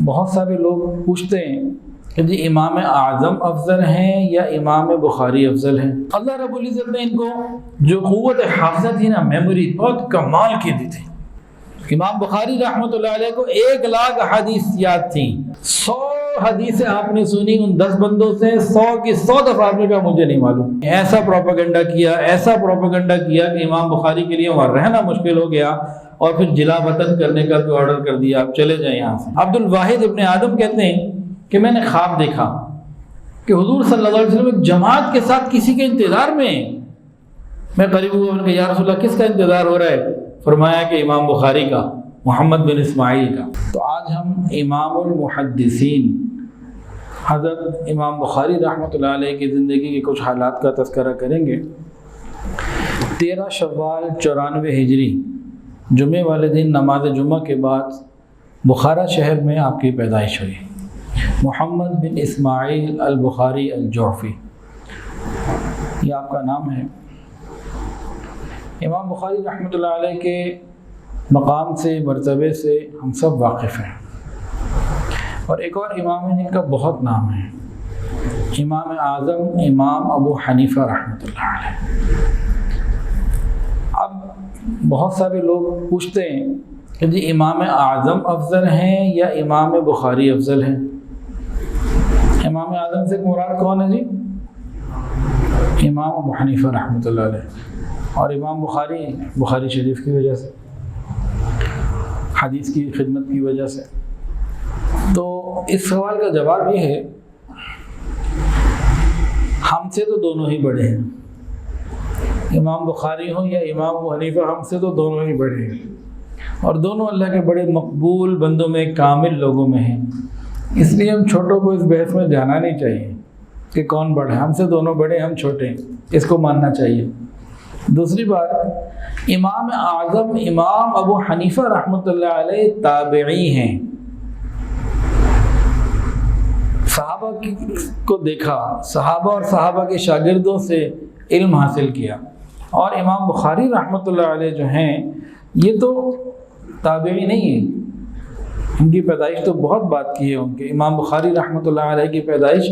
بہت سارے لوگ پوچھتے ہیں کہ جی امام اعظم افضل ہیں یا امام بخاری افضل ہیں۔ اللہ رب العزت نے ان کو جو قوت حافظہ تھی نا، میموری بہت کمال کی دی تھی۔ امام بخاری رحمۃ اللہ علیہ کو 1,00,000 حدیث یاد تھیں۔ 100 حدیثیں آپ نے سنی ان 10 بندوں سے، 100 کی 100 دفعہ آپ نے کہا مجھے نہیں معلوم۔ ایسا پروپیگنڈا کیا کہ امام بخاری کے لیے وہاں رہنا مشکل ہو گیا، اور پھر جلا وطن کرنے کا بھی آرڈر کر دیا، آپ چلے جائیں یہاں سے۔ عبد الواحد ابن آدم کہتے ہیں کہ میں نے خواب دیکھا کہ حضور صلی اللہ علیہ وسلم ایک جماعت کے ساتھ کسی کے انتظار میں ہیں۔ میں قریب ہوا، میں نے کہا یا رسول اللہ کس کا انتظار ہو رہا ہے؟ فرمایا کہ امام بخاری کا، محمد بن اسماعیل کا۔ تو آج ہم امام المحدثین حضرت امام بخاری رحمۃ اللہ علیہ کی زندگی کے کچھ حالات کا تذکرہ کریں گے۔ 13 شوال 94 ہجری جمعے والے دن نماز جمعہ کے بعد بخارا شہر میں آپ کی پیدائش ہوئی۔ محمد بن اسماعیل البخاری الجعفی یہ آپ کا نام ہے۔ امام بخاری رحمۃ اللہ علیہ کے مقام سے، مرتبے سے ہم سب واقف ہیں، اور ایک اور امام ہے جن کا بہت نام ہے، امام اعظم امام ابو حنیفہ رحمۃ اللہ علیہ۔ اب بہت سارے لوگ پوچھتے ہیں کہ جی امام اعظم افضل ہیں یا امام بخاری افضل ہیں؟ امام اعظم سے مراد کون ہے جی؟ امام ابو حنیفہ رحمۃ اللہ علیہ، اور امام بخاری شریف کی وجہ سے، حدیث کی خدمت کی وجہ سے۔ تو اس سوال کا جواب یہ ہے، ہم سے تو دونوں ہی بڑے ہیں، امام بخاری ہوں یا امام ابو حنیفہ، ہم سے تو دونوں ہی بڑے ہیں، اور دونوں اللہ کے بڑے مقبول بندوں میں، کامل لوگوں میں ہیں۔ اس لیے ہم چھوٹوں کو اس بحث میں جانا نہیں چاہیے کہ کون بڑا ہے، ہم سے دونوں بڑے، ہم چھوٹے ہیں، اس کو ماننا چاہیے۔ دوسری بات، امام اعظم امام ابو حنیفہ رحمۃ اللہ علیہ تابعی ہیں، صحابہ کو دیکھا، صحابہ اور صحابہ کے شاگردوں سے علم حاصل کیا، اور امام بخاری رحمۃ اللہ علیہ جو ہیں یہ تو تابعی نہیں ہیں، ان کی پیدائش تو بہت بات کی ہے ان کے۔ امام بخاری رحمۃ اللہ علیہ کی پیدائش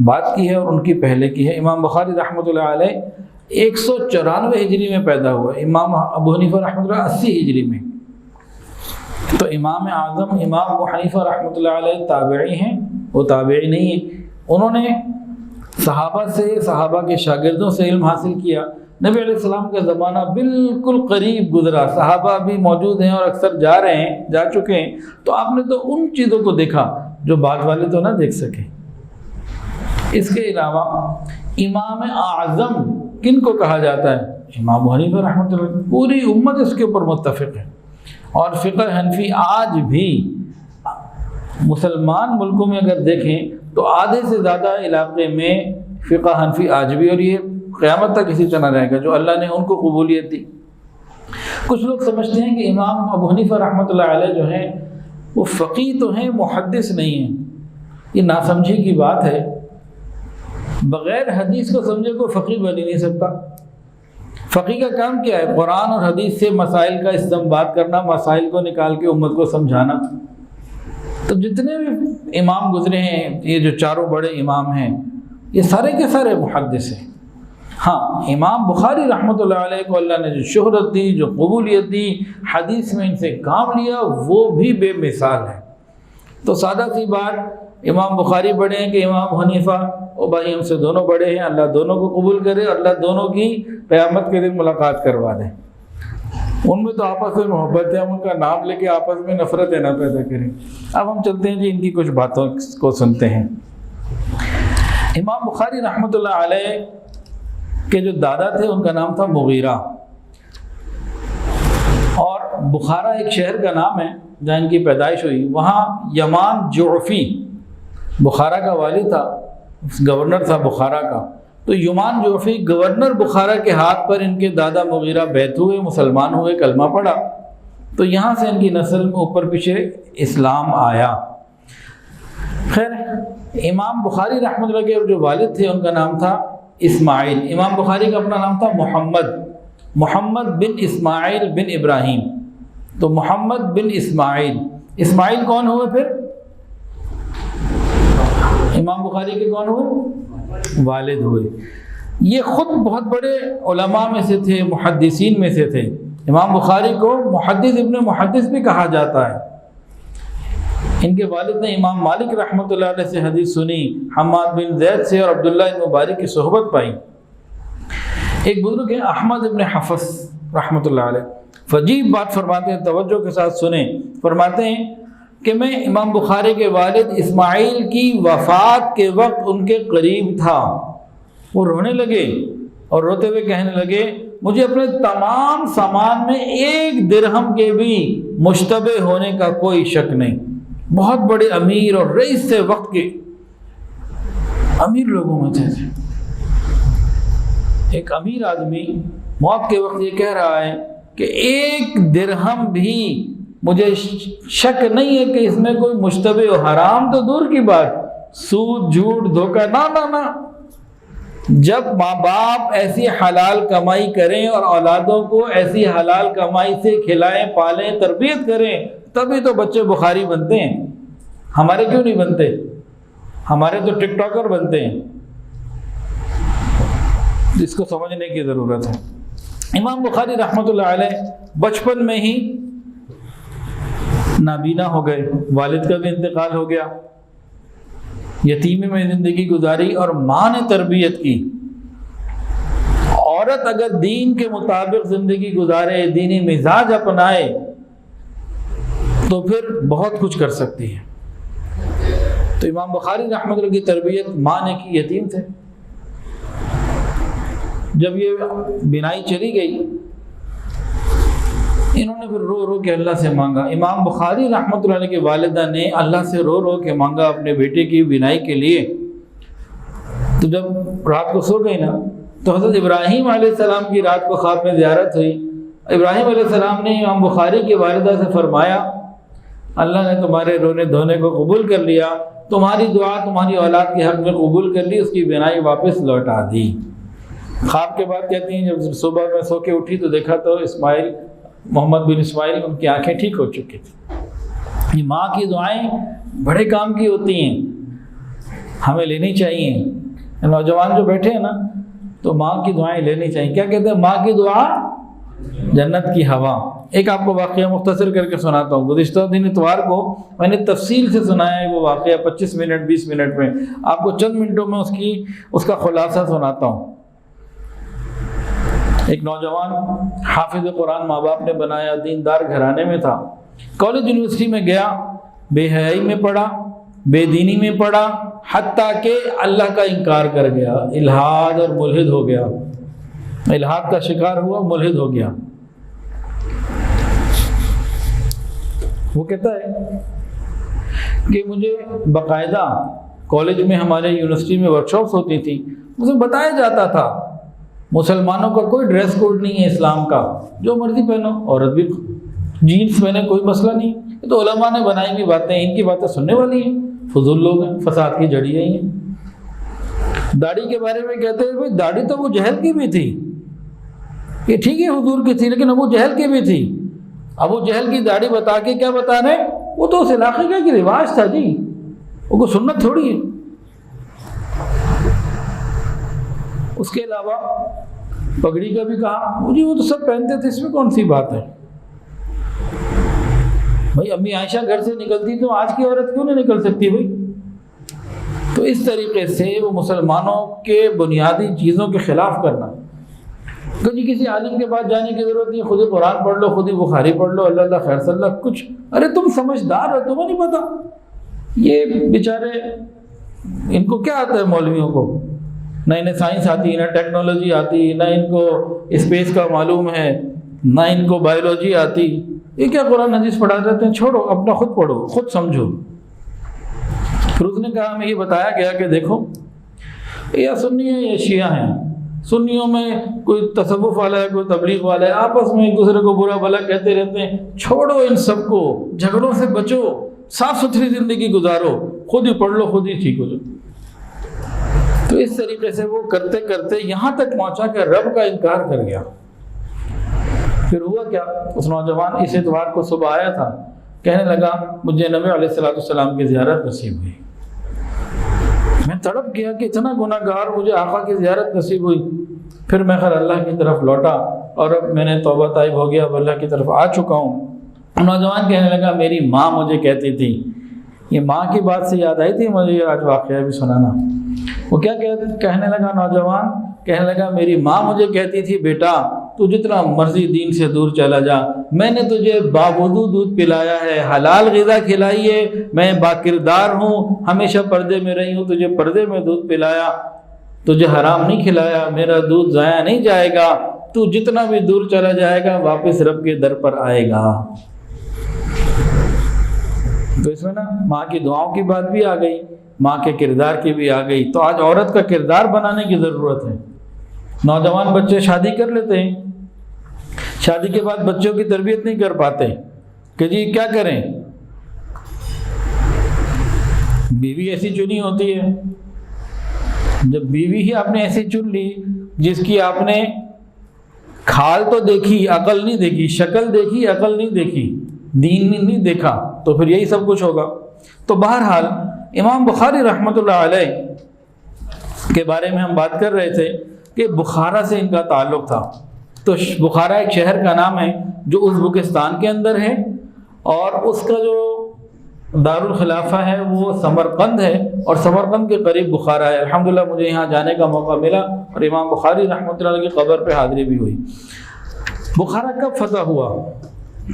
بات کی ہے اور ان کی پہلے کی ہے۔ امام بخاری رحمۃ اللہ علیہ 194 ہجری میں پیدا ہوا، امام ابو حنیفہ رحمۃ اللہ 80 ہجری میں۔ تو امام اعظم امام ابو حنیفہ رحمۃ اللہ علیہ تابعی ہیں، وہ تابعی نہیں ہیں۔ انہوں نے صحابہ سے، صحابہ کے شاگردوں سے علم حاصل کیا۔ نبی علیہ السلام کا زمانہ بالکل قریب گزرا، صحابہ بھی موجود ہیں اور اکثر جا چکے ہیں، تو آپ نے تو ان چیزوں کو دیکھا جو بعد والے تو نہ دیکھ سکے۔ اس کے علاوہ امام اعظم کن کو کہا جاتا ہے؟ امام ابو حنیفہ رحمۃ اللہ، پوری امت اس کے اوپر متفق ہے، اور فقہ حنفی آج بھی مسلمان ملکوں میں اگر دیکھیں تو آدھے سے زیادہ علاقے میں فقہ حنفی آج بھی، اور یہ قیامت تک اسی طرح رہے گا، جو اللہ نے ان کو قبولیت دی۔ کچھ لوگ سمجھتے ہیں کہ امام ابو حنیفہ رحمۃ اللہ علیہ جو ہیں وہ فقیہ تو ہیں، محدث نہیں ہیں۔ یہ ناسمجھی کی بات ہے، بغیر حدیث کو سمجھے کوئی فقیہ بن ہی نہیں سکتا۔ فقیہ کا کام کیا ہے؟ قرآن اور حدیث سے مسائل کا استنباط کرنا، مسائل کو نکال کے امت کو سمجھانا۔ تو جتنے بھی امام گزرے ہیں، یہ جو چاروں بڑے امام ہیں، یہ سارے کے سارے محدث ہیں۔ ہاں، امام بخاری رحمۃ اللہ علیہ کو اللہ نے جو شہرت دی، جو قبولیت دی، حدیث میں ان سے کام لیا، وہ بھی بے مثال ہے۔ تو سادہ سی بات، امام بخاری بڑے ہیں کہ امام حنیفہ؟ او بھائی، ہم سے دونوں بڑے ہیں، اللہ دونوں کو قبول کرے، اللہ دونوں کی قیامت کے دن ملاقات کروا دیں۔ ان میں تو آپس میں محبت ہے، ہم ان کا نام لے کے آپس میں نفرت نہ پیدا کریں۔ اب ہم چلتے ہیں جی ان کی کچھ باتوں کو سنتے ہیں۔ امام بخاری رحمۃ اللہ علیہ کے جو دادا تھے ان کا نام تھا مغیرہ، اور بخارا ایک شہر کا نام ہے جہاں ان کی پیدائش ہوئی۔ وہاں یمان جعفی بخارا کا والی تھا، گورنر تھا بخارا کا۔ تو یمان جعفی گورنر بخارا کے ہاتھ پر ان کے دادا مغیرہ بیعت ہوئے، مسلمان ہوئے، کلمہ پڑھا، تو یہاں سے ان کی نسل میں اوپر پیچھے اسلام آیا۔ خیر، امام بخاری رحمۃ اللہ کے جو والد تھے ان کا نام تھا اسماعیل۔ امام بخاری کا اپنا نام تھا محمد بن اسماعیل بن ابراہیم۔ تو محمد بن اسماعیل، اسماعیل کون ہوئے پھر؟ امام بخاری کے کون ہوئے؟ والد ہوئے۔ یہ خود بہت بڑے علماء میں سے تھے، محدثین میں سے تھے۔ امام بخاری کو محدث ابن محدث بھی کہا جاتا ہے۔ ان کے والد نے امام مالک رحمۃ اللہ علیہ سے حدیث سنی، حماد بن زید سے اور عبداللہ بن مبارک کی صحبت پائی۔ ایک بزرگ ہیں احمد ابن حفص رحمۃ اللہ علیہ، فجیب بات فرماتے ہیں، توجہ کے ساتھ سنیں۔ فرماتے ہیں کہ میں امام بخاری کے والد اسماعیل کی وفات کے وقت ان کے قریب تھا۔ وہ رونے لگے اور روتے ہوئے کہنے لگے مجھے اپنے تمام سامان میں 1 درہم کے بھی مشتبہ ہونے کا کوئی شک نہیں۔ بہت بڑے امیر اور رئیس سے وقت کے امیر لوگوں میں تھے۔ ایک امیر آدمی موت کے وقت یہ کہہ رہا ہے کہ 1 درہم بھی مجھے شک نہیں ہے کہ اس میں کوئی مشتبہ ہو۔ حرام تو دور کی بات، سود جھوٹ دھوکہ نہ۔ جب ماں باپ ایسی حلال کمائی کریں اور اولادوں کو ایسی حلال کمائی سے کھلائیں پالیں تربیت کریں تبھی تو بچے بخاری بنتے ہیں۔ ہمارے کیوں نہیں بنتے؟ ہمارے تو ٹک ٹاکر بنتے ہیں۔ اس کو سمجھنے کی ضرورت ہے۔ امام بخاری رحمۃ اللہ علیہ بچپن میں ہی نابینا ہو گئے، والد کا بھی انتقال ہو گیا، یتیمی میں زندگی گزاری اور ماں نے تربیت کی۔ عورت اگر دین کے مطابق زندگی گزارے، دینی مزاج اپنائے تو پھر بہت کچھ کر سکتی ہے۔ تو امام بخاری رحمۃ اللہ کی تربیت ماں نے کی، یتیم تھے۔ جب یہ بینائی چلی گئی انہوں نے پھر رو رو کے اللہ سے مانگا۔ امام بخاری رحمۃ اللہ علیہ کے والدہ نے اللہ سے رو رو کے مانگا اپنے بیٹے کی بینائی کے لیے۔ تو جب رات کو سو گئی نا تو حضرت ابراہیم علیہ السلام کی رات کو خواب میں زیارت ہوئی۔ ابراہیم علیہ السلام نے امام بخاری کی والدہ سے فرمایا اللہ نے تمہارے رونے دھونے کو قبول کر لیا، تمہاری دعا تمہاری اولاد کے حق میں قبول کر لی، اس کی بینائی واپس لوٹا دی۔ خواب کے بعد کہتی ہیں جب صبح میں سو کے اٹھی تو دیکھا تو اسماعیل، محمد بن اسماعیل، ان کی آنکھیں ٹھیک ہو چکی تھیں۔ یہ ماں کی دعائیں بڑے کام کی ہوتی ہیں، ہمیں لینی چاہیے۔ نوجوان جو بیٹھے ہیں نا تو ماں کی دعائیں لینی چاہیے۔ کیا کہتے ہیں؟ ماں کی دعا جنت کی ہوا۔ ایک آپ کو واقعہ مختصر کر کے سناتا ہوں۔ گزشتہ دن اتوار کو میں نے تفصیل سے سنایا ہے وہ واقعہ، 25 منٹ 20 منٹ میں، آپ کو چند منٹوں میں اس کا خلاصہ سناتا ہوں۔ ایک نوجوان حافظ قرآن ماں باپ نے بنایا، دیندار گھرانے میں تھا، کالج یونیورسٹی میں گیا، بے حیائی میں پڑھا، بے دینی میں پڑھا، حتیٰ کہ اللہ کا انکار کر گیا، الحاد اور ملحد ہو گیا، الحاد کا شکار ہوا، ملحد ہو گیا۔ وہ کہتا ہے کہ مجھے باقاعدہ کالج میں ہمارے یونیورسٹی میں ورکشاپس ہوتی تھیں، مجھے بتایا جاتا تھا مسلمانوں کا کوئی ڈریس کوڈ نہیں ہے اسلام کا، جو مرضی پہنو، عورت بھی جینس پہنے، کوئی مسئلہ نہیں۔ یہ تو علماء نے بنائی ہوئی باتیں، ان کی باتیں سننے والی ہیں، فضول لوگ ہیں، فساد کی جڑیاں ہی ہیں۔ داڑھی کے بارے میں کہتے ہیں بھائی داڑھی تو ابو جہل کی بھی تھی، یہ ٹھیک ہے حضور کی تھی لیکن ابو جہل کی بھی تھی۔ ابو جہل کی داڑھی بتا کے کیا بتا رہے ہیں؟ وہ تو اس علاقے کا کہ رواج تھا جی، وہ کوئی سنت تھوڑی ہے۔ اس کے علاوہ پگڑی کا بھی کہا، مجھے وہ تو سب پہنتے تھے، اس میں کون سی بات ہے؟ بھائی امی عائشہ گھر سے نکلتی تو آج کی عورت کیوں نہیں نکل سکتی بھائی؟ تو اس طریقے سے وہ مسلمانوں کے بنیادی چیزوں کے خلاف کرنا، کبھی کسی عالم کے پاس جانے کی ضرورت نہیں، خود ہی قرآن پڑھ لو، خود ہی بخاری پڑھ لو، اللہ اللہ خیر صلی اللہ کچھ۔ ارے تم سمجھدار ہو، تمہیں نہیں پتا؟ یہ بیچارے ان کو کیا آتا ہے مولویوں کو؟ نہ انہیں سائنس آتی، نہ ٹیکنالوجی آتی، نہ ان کو اسپیس کا معلوم ہے، نہ ان کو بایولوجی آتی، یہ کیا قرآن حدیث پڑھا جاتے ہیں؟ چھوڑو، اپنا خود پڑھو، خود سمجھو۔ پھر اس نے کہا ہمیں یہ بتایا گیا کہ دیکھو یا سنی ہیں یا شیعہ ہیں، سنیوں میں کوئی تصوف والا ہے، کوئی تبلیغ والا ہے، آپس میں ایک دوسرے کو برا بھلا کہتے رہتے ہیں، چھوڑو ان سب کو، جھگڑوں سے بچو، صاف ستھری زندگی گزارو، خود ہی پڑھ لو، خود ہی ٹھیک ہو جاؤ۔ تو اس طریقے سے وہ کرتے کرتے یہاں تک پہنچا کہ رب کا انکار کر گیا۔ پھر ہوا کیا؟ اس نوجوان اس اتوار کو صبح آیا تھا، کہنے لگا مجھے نبی علیہ السلام کی زیارت نصیب ہوئی۔ تڑپ گیا کہ اتنا گناہ گار مجھے آقا کی زیارت نصیب ہوئی. پھر میں خیر اللہ کی طرف لوٹا اور اب میں نے توبہ طائب ہو گیا، اب اللہ کی طرف آ چکا ہوں. نوجوان کہنے لگا میری ماں مجھے کہتی تھی، یہ ماں کی بات سے یاد آئی تھی مجھے آج واقعہ بھی سنانا. وہ کیا کہنے لگا نوجوان؟ کہنے لگا میری ماں مجھے کہتی تھی بیٹا تو جتنا مرضی دین سے دور چلا جا، میں نے تجھے باوضو دودھ پلایا ہے، حلال غذا کھلائی ہے، میں باکردار ہوں، ہمیشہ پردے میں رہی ہوں، تجھے پردے میں دودھ پلایا، تجھے حرام نہیں کھلایا، میرا دودھ ضائع نہیں جائے گا، تو جتنا بھی دور چلا جائے گا واپس رب کے در پر آئے گا. تو اس میں نا ماں کی دعاؤں کی بات بھی آ گئی، ماں کے کردار کی بھی آ گئی. تو آج عورت کا کردار بنانے کی ضرورت ہے. نوجوان بچے شادی کر لیتے ہیں، شادی کے بعد بچوں کی تربیت نہیں کر پاتے کہ جی کیا کریں. بیوی ایسی چنی ہوتی ہے، جب بیوی ہی آپ نے ایسی چن لی جس کی آپ نے کھال تو دیکھی عقل نہیں دیکھی، شکل دیکھی عقل نہیں دیکھی، دین نہیں دیکھا، تو پھر یہی سب کچھ ہوگا. تو بہرحال امام بخاری رحمۃ اللہ علیہ کے بارے میں ہم بات کر رہے تھے کہ بخارا سے ان کا تعلق تھا. تو بخارا ایک شہر کا نام ہے جو ازبکستان کے اندر ہے، اور اس کا جو دارالخلافہ ہے وہ سمرقند ہے، اور سمرقند کے قریب بخارا ہے. الحمدللہ مجھے یہاں جانے کا موقع ملا اور امام بخاری رحمۃ اللہ علیہ کی قبر پہ حاضری بھی ہوئی. بخارا کب فتح ہوا؟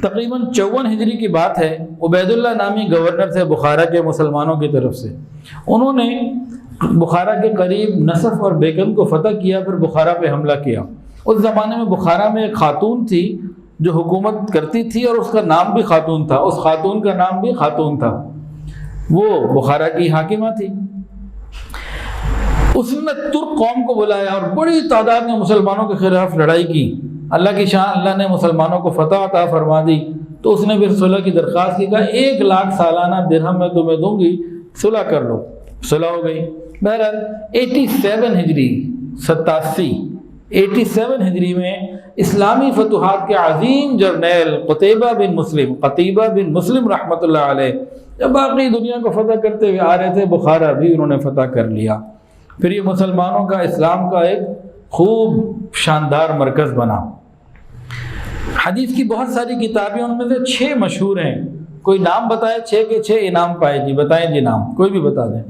تقریباً 54 ہجری کی بات ہے. عبید اللہ نامی گورنر تھے بخارا کے مسلمانوں کی طرف سے. انہوں نے بخارا کے قریب نصف اور بیگم کو فتح کیا، پھر بخارا پہ حملہ کیا. اس زمانے میں بخارا میں ایک خاتون تھی جو حکومت کرتی تھی، اور اس کا نام بھی خاتون تھا، اس خاتون کا نام بھی خاتون تھا، وہ بخارا کی حاکمہ تھی. اس نے ترک قوم کو بلایا اور بڑی تعداد میں مسلمانوں کے خلاف لڑائی کی. اللہ کی شان، اللہ نے مسلمانوں کو فتح عطا فرما دی. تو اس نے پھر صلح کی درخواست کی، کہا 1 لاکھ سالانہ درہم میں تمہیں دوں گی، صلح کر لو. صلح ہو گئی. بہرحال 87 ہجری 87 ہجری میں اسلامی فتوحات کے عظیم جرنیل قتیبہ بن مسلم رحمۃ اللہ علیہ جب باقی دنیا کو فتح کرتے ہوئے آ رہے تھے، بخارا بھی انہوں نے فتح کر لیا. پھر یہ مسلمانوں کا اسلام کا ایک خوب شاندار مرکز بنا. حدیث کی بہت ساری کتابیں، ان میں سے 6 مشہور ہیں. کوئی نام بتائے 6 کے 6 انعام پائے. جی بتائیں جی نام، کوئی بھی بتا دیں.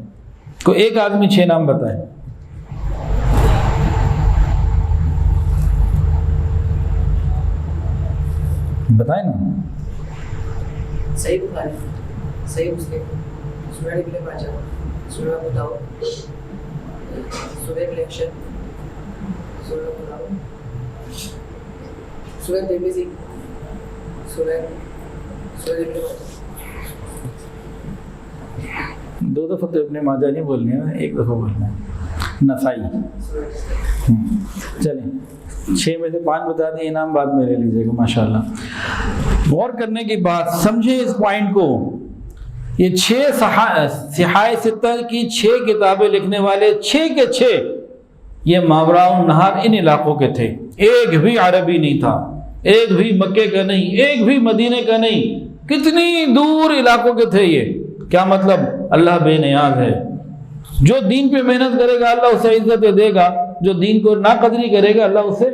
کوئی ایک آدمی 6 نام بتائے. بتائیں نا. صحیح بخاری، صحیح مسلم، سنن ابن ماجہ، سنن ابو داؤد، سنن ابن حبان، سنن ابو داؤد، سنن ترمذی، سنن ابن ماجہ. 2 دفعہ تو ابن ماجہ نہیں بولنی ہے، 1 دفعہ بولنا ہے. نسائی. چلیں 6 میں سے 5 بتا دیں، انعام بعد میں لے لیجیے گا. ماشاءاللہ. غور کرنے کی بات، سمجھیں اس پوائنٹ کو. یہ 6 صحائح 6 کی 6 کتابیں لکھنے والے 6 کے 6 یہ ماوراء النہر ان علاقوں کے تھے. ایک بھی عربی نہیں تھا، ایک بھی مکے کا نہیں، ایک بھی مدینے کا نہیں. کتنی دور علاقوں کے تھے یہ. کیا مطلب؟ اللہ بے نیاز ہے. جو دین پہ محنت کرے گا اللہ اسے عزت دے گا، جو دین کو ناقدری کرے گا اللہ اسے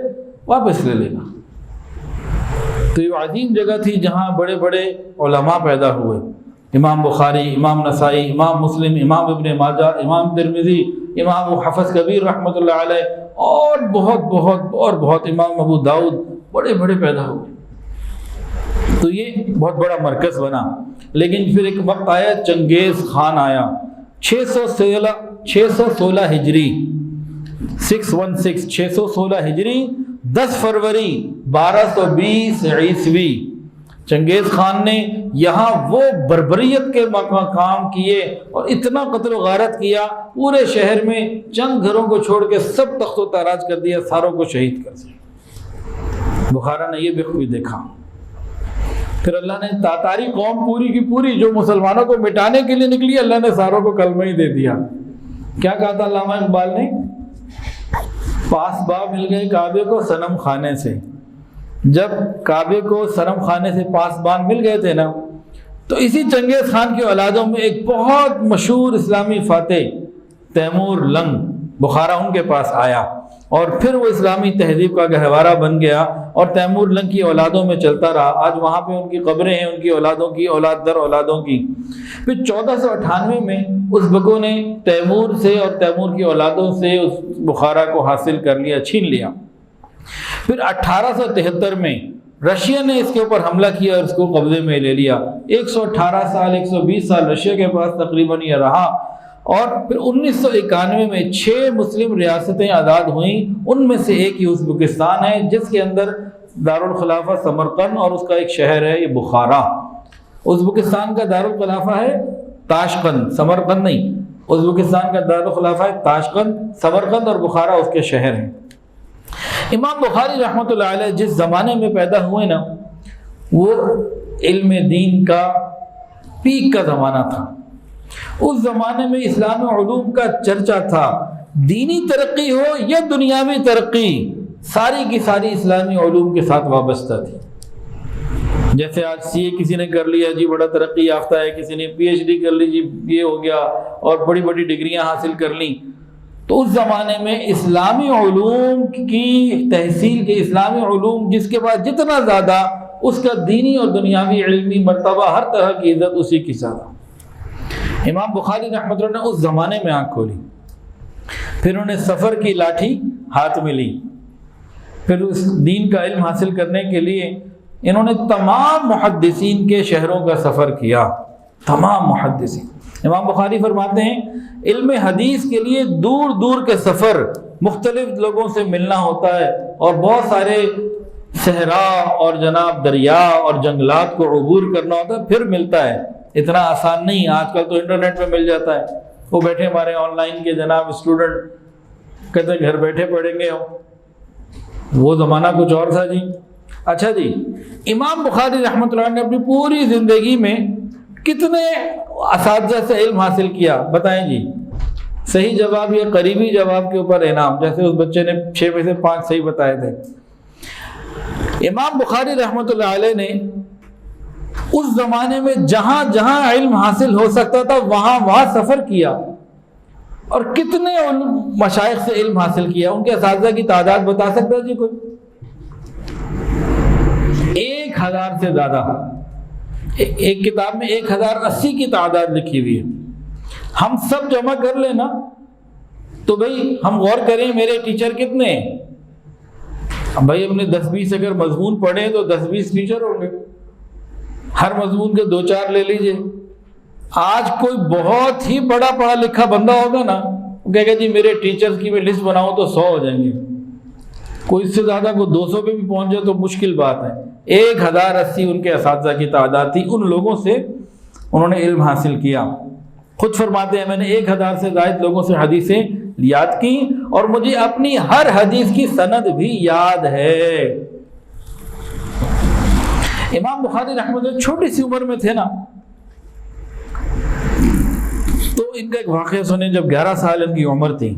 واپس لے لے گا. تو یہ عظیم جگہ تھی جہاں بڑے بڑے علماء پیدا ہوئے. امام بخاری، امام نسائی، امام مسلم، امام ابن ماجہ، امام ترمذی، امام حافظ کبیر رحمۃ اللہ علیہ، اور بہت امام ابو داؤد، بڑے بڑے پیدا ہوئے. تو یہ بہت بڑا مرکز بنا. لیکن پھر ایک وقت آیا، چنگیز خان آیا. 616 ہجری 616 ہجری 10 فروری 1220 عیسوی چنگیز خان نے یہاں وہ بربریت کے کام کیے اور اتنا قتل و غارت کیا، پورے شہر میں چند گھروں کو چھوڑ کے سب تخت و تاراج کر دیا، ساروں کو شہید کر دیا. بخارا نے یہ بھی دیکھا. پھر اللہ نے تاتاری قوم پوری کی پوری جو مسلمانوں کو مٹانے کے لیے نکلی، اللہ نے ساروں کو کلمہ ہی دے دیا. کیا کہا تھا علامہ اقبال نے؟ پاسباں مل گئے کعبے کو صنم خانے سے. جب کعبے کو صنم خانے سے پاسبان مل گئے تھے نا، تو اسی چنگیز خان کی اولادوں میں ایک بہت مشہور اسلامی فاتح تیمور لنگ بخارا ان کے پاس آیا، اور پھر وہ اسلامی تہذیب کا گہوارہ بن گیا اور تیمور لنگ کی اولادوں میں چلتا رہا۔ آج وہاں پہ ان کی قبریں ہیں، ان کی اولادوں کی، اولاد در اولادوں کی۔ پھر 1498 میں ازبکوں نے تیمور سے اور تیمور کی اولادوں سے اس بخارا کو حاصل کر لیا، چھین لیا۔ پھر 1873 میں رشیا نے اس کے اوپر حملہ کیا اور اس کو قبضے میں لے لیا۔ 118 سال 120 سال رشیا کے پاس تقریباً یہ رہا، اور پھر 1991 میں 6 مسلم ریاستیں آزاد ہوئیں، ان میں سے ایک ہی ازبکستان ہے، جس کے اندر دارالخلافہ سمرقند اور اس کا ایک شہر ہے یہ بخارا۔ ازبکستان کا دارالخلافہ ہے تاشقند، سمرقند نہیں، ازبکستان کا دارالخلافہ ہے تاشقند، سمرقند اور بخارا اس کے شہر ہیں۔ امام بخاری رحمۃ اللہ علیہ جس زمانے میں پیدا ہوئے نا، وہ علم دین کا پیک کا زمانہ تھا۔ اس زمانے میں اسلامی علوم کا چرچا تھا، دینی ترقی ہو یا دنیاوی ترقی، ساری کی ساری اسلامی علوم کے ساتھ وابستہ تھی۔ جیسے آج سی اے کسی نے کر لیا جی بڑا ترقی یافتہ ہے، کسی نے پی ایچ ڈی کر لی جی یہ ہو گیا، اور بڑی بڑی ڈگریاں حاصل کر لیں۔ تو اس زمانے میں اسلامی علوم کی تحصیل کے، اسلامی علوم جس کے بعد جتنا زیادہ، اس کا دینی اور دنیاوی علمی مرتبہ ہر طرح کی عزت اسی کی زیادہ۔ امام بخاری رحمۃ اللہ نے اس زمانے میں آنکھ کھولی، پھر انہوں نے سفر کی لاٹھی ہاتھ میں لی، پھر اس دین کا علم حاصل کرنے کے لیے انہوں نے تمام محدثین کے شہروں کا سفر کیا، تمام محدثین۔ امام بخاری فرماتے ہیں علم حدیث کے لیے دور دور کے سفر، مختلف لوگوں سے ملنا ہوتا ہے، اور بہت سارے صحرا اور جناب دریا اور جنگلات کو عبور کرنا ہوتا ہے، پھر ملتا ہے۔ اتنا آسان نہیں، آج کل تو انٹرنیٹ پہ مل جاتا ہے۔ وہ بیٹھے ہمارے آن لائن کے جناب اسٹوڈنٹ کہتے ہیں گھر بیٹھے پڑھیں گے، وہ زمانہ کچھ اور تھا جی۔ اچھا جی، امام بخاری رحمۃ اللہ نے اپنی پوری زندگی میں کتنے اساتذہ سے علم حاصل کیا بتائیں جی؟ صحیح جواب یا قریبی جواب کے اوپر انعام، جیسے اس بچے نے 6 میں سے 5 صحیح بتائے تھے۔ امام بخاری رحمۃ اللہ علیہ نے اس زمانے میں جہاں جہاں علم حاصل ہو سکتا تھا وہاں وہاں سفر کیا، اور کتنے مشائخ سے علم حاصل کیا، ان کے اساتذہ کی تعداد بتا سکتا جی کوئی؟ 1000 سے زیادہ۔ ایک کتاب میں 1080 کی تعداد لکھی ہوئی ہے۔ ہم سب جمع کر لیں نا تو بھئی ہم غور کریں میرے ٹیچر کتنے ہیں؟ بھائی ہم نے 10-20 اگر مضمون پڑھے تو 10-20 ٹیچر ہوں گے، ہر مضمون کے 2-4 لے لیجئے۔ آج کوئی بہت ہی بڑا پڑھا لکھا بندہ ہوگا نا، وہ کہے گا جی میرے ٹیچرز کی میں لسٹ بناؤں تو 100 ہو جائیں گے، کوئی اس سے زیادہ کوئی 200 پہ بھی پہنچ جائے تو مشکل بات ہے۔ 1080 ان کے اساتذہ کی تعداد تھی، ان لوگوں سے انہوں نے علم حاصل کیا۔ خود فرماتے ہیں میں نے 1000 سے زائد لوگوں سے حدیثیں یاد کی، اور مجھے اپنی ہر حدیث کی سند بھی یاد ہے۔ امام بخاری رحمۃ اللہ چھوٹی سی عمر میں تھے نا، تو ان کا ایک واقعہ سنیں۔ جب 11 سال ان کی عمر تھی،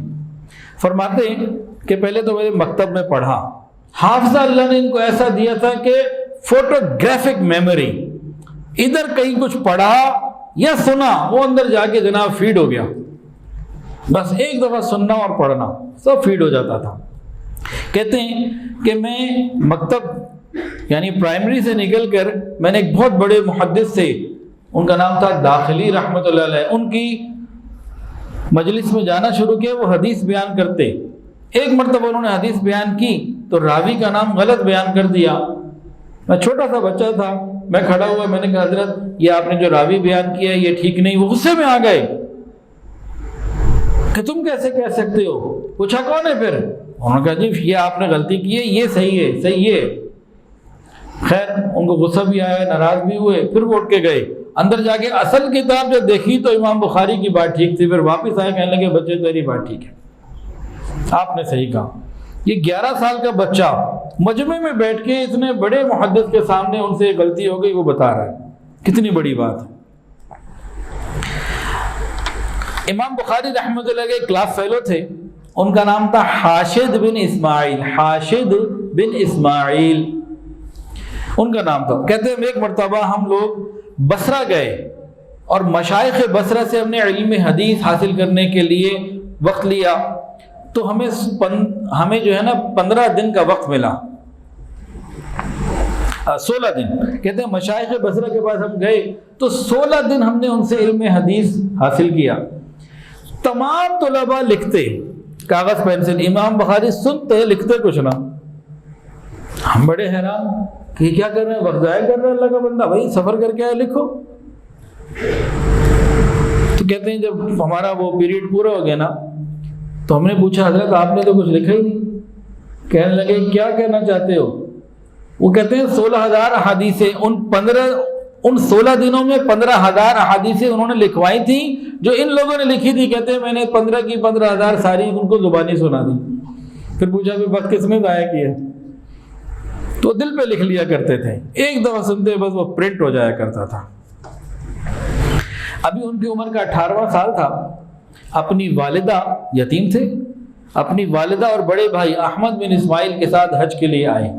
فرماتے ہیں کہ پہلے تو میرے مکتب میں پڑھا، حافظہ اللہ نے ان کو ایسا دیا تھا کہ فوٹوگرافک میموری، ادھر کہیں کچھ پڑھا یا سنا وہ اندر جا کے جناب فیڈ ہو گیا، بس ایک دفعہ سننا اور پڑھنا سب فیڈ ہو جاتا تھا۔ کہتے ہیں کہ میں مکتب یعنی پرائمری سے نکل کر میں نے ایک بہت بڑے محدث سے، ان کا نام تھا داخلی رحمۃ اللہ علیہ، ان کی مجلس میں جانا شروع کیا۔ وہ حدیث بیان کرتے، ایک مرتبہ انہوں نے حدیث بیان کی تو راوی کا نام غلط بیان کر دیا۔ میں چھوٹا سا بچہ تھا، میں کھڑا ہوا، میں نے کہا حضرت یہ آپ نے جو راوی بیان کیا ہے یہ ٹھیک نہیں۔ وہ غصے میں آ گئے کہ تم کیسے کہہ سکتے ہو؟ پوچھا کون ہے پھر؟ انہوں نے کہا جی یہ آپ نے غلطی کی ہے، یہ صحیح ہے، صحیح ہے۔ خیر ان کو غصہ بھی آیا، ناراض بھی ہوئے، پھر وہ اٹھ کے گئے اندر جا کے اصل کتاب جب دیکھی تو امام بخاری کی بات ٹھیک تھی۔ پھر واپس آئے، کہنے لگے بچے تیری بات ٹھیک ہے، آپ نے صحیح کہا۔ یہ 11 سال کا بچہ مجمع میں بیٹھ کے اتنے بڑے محدث کے سامنے ان سے غلطی ہو گئی وہ بتا رہا ہے، کتنی بڑی بات ہے۔ امام بخاری رحمۃ اللہ کے کلاس فیلو تھے، ان کا نام تھا حاشد بن اسماعیل، حاشد بن اسماعیل ان کا نام تھا۔ کہتے ہیں ایک مرتبہ ہم لوگ بصرہ گئے اور مشائخ بصرہ سے ہم نے علم حدیث حاصل کرنے کے لیے وقت لیا تو ہمیں جو ہے نا 15 دن کا وقت ملا، 16 دن۔ کہتے ہیں مشائخ بصرہ کے پاس ہم گئے تو 16 دن ہم نے ان سے علم حدیث حاصل کیا۔ تمام طلباء لکھتے کاغذ پینسل، امام بخاری سنتے لکھتے کچھ نہ۔ ہم بڑے حیران کہ کیا کر رہے ہیں، وقت ضائع کر رہے ہیں اللہ کا بندہ، بھائی سفر کر کے آئے لکھو۔ تو کہتے ہیں جب ہمارا وہ پیریڈ پورا ہو گیا نا تو ہم نے پوچھا حضرت آپ نے تو کچھ لکھا ہی نہیں۔ کہنے لگے کیا کہنا چاہتے ہو؟ وہ کہتے ہیں 16,000 احادیثیں ان 16 دنوں میں 15,000 احادیثیں انہوں نے لکھوائی تھیں جو ان لوگوں نے لکھی تھی۔ کہتے ہیں میں نے 15 کی 15,000 ساری ان کو زبانی سنا دی۔ پھر پوچھا بھی وقت کس میں ضائع کیا؟ تو دل پہ لکھ لیا کرتے تھے، ایک دفعہ سنتے بس وہ پرنٹ ہو جایا کرتا تھا۔ ابھی ان کی عمر کا 18واں سال تھا، اپنی والدہ یتیم تھے، اپنی والدہ اور بڑے بھائی احمد بن اسماعیل کے ساتھ حج کے لیے آئے۔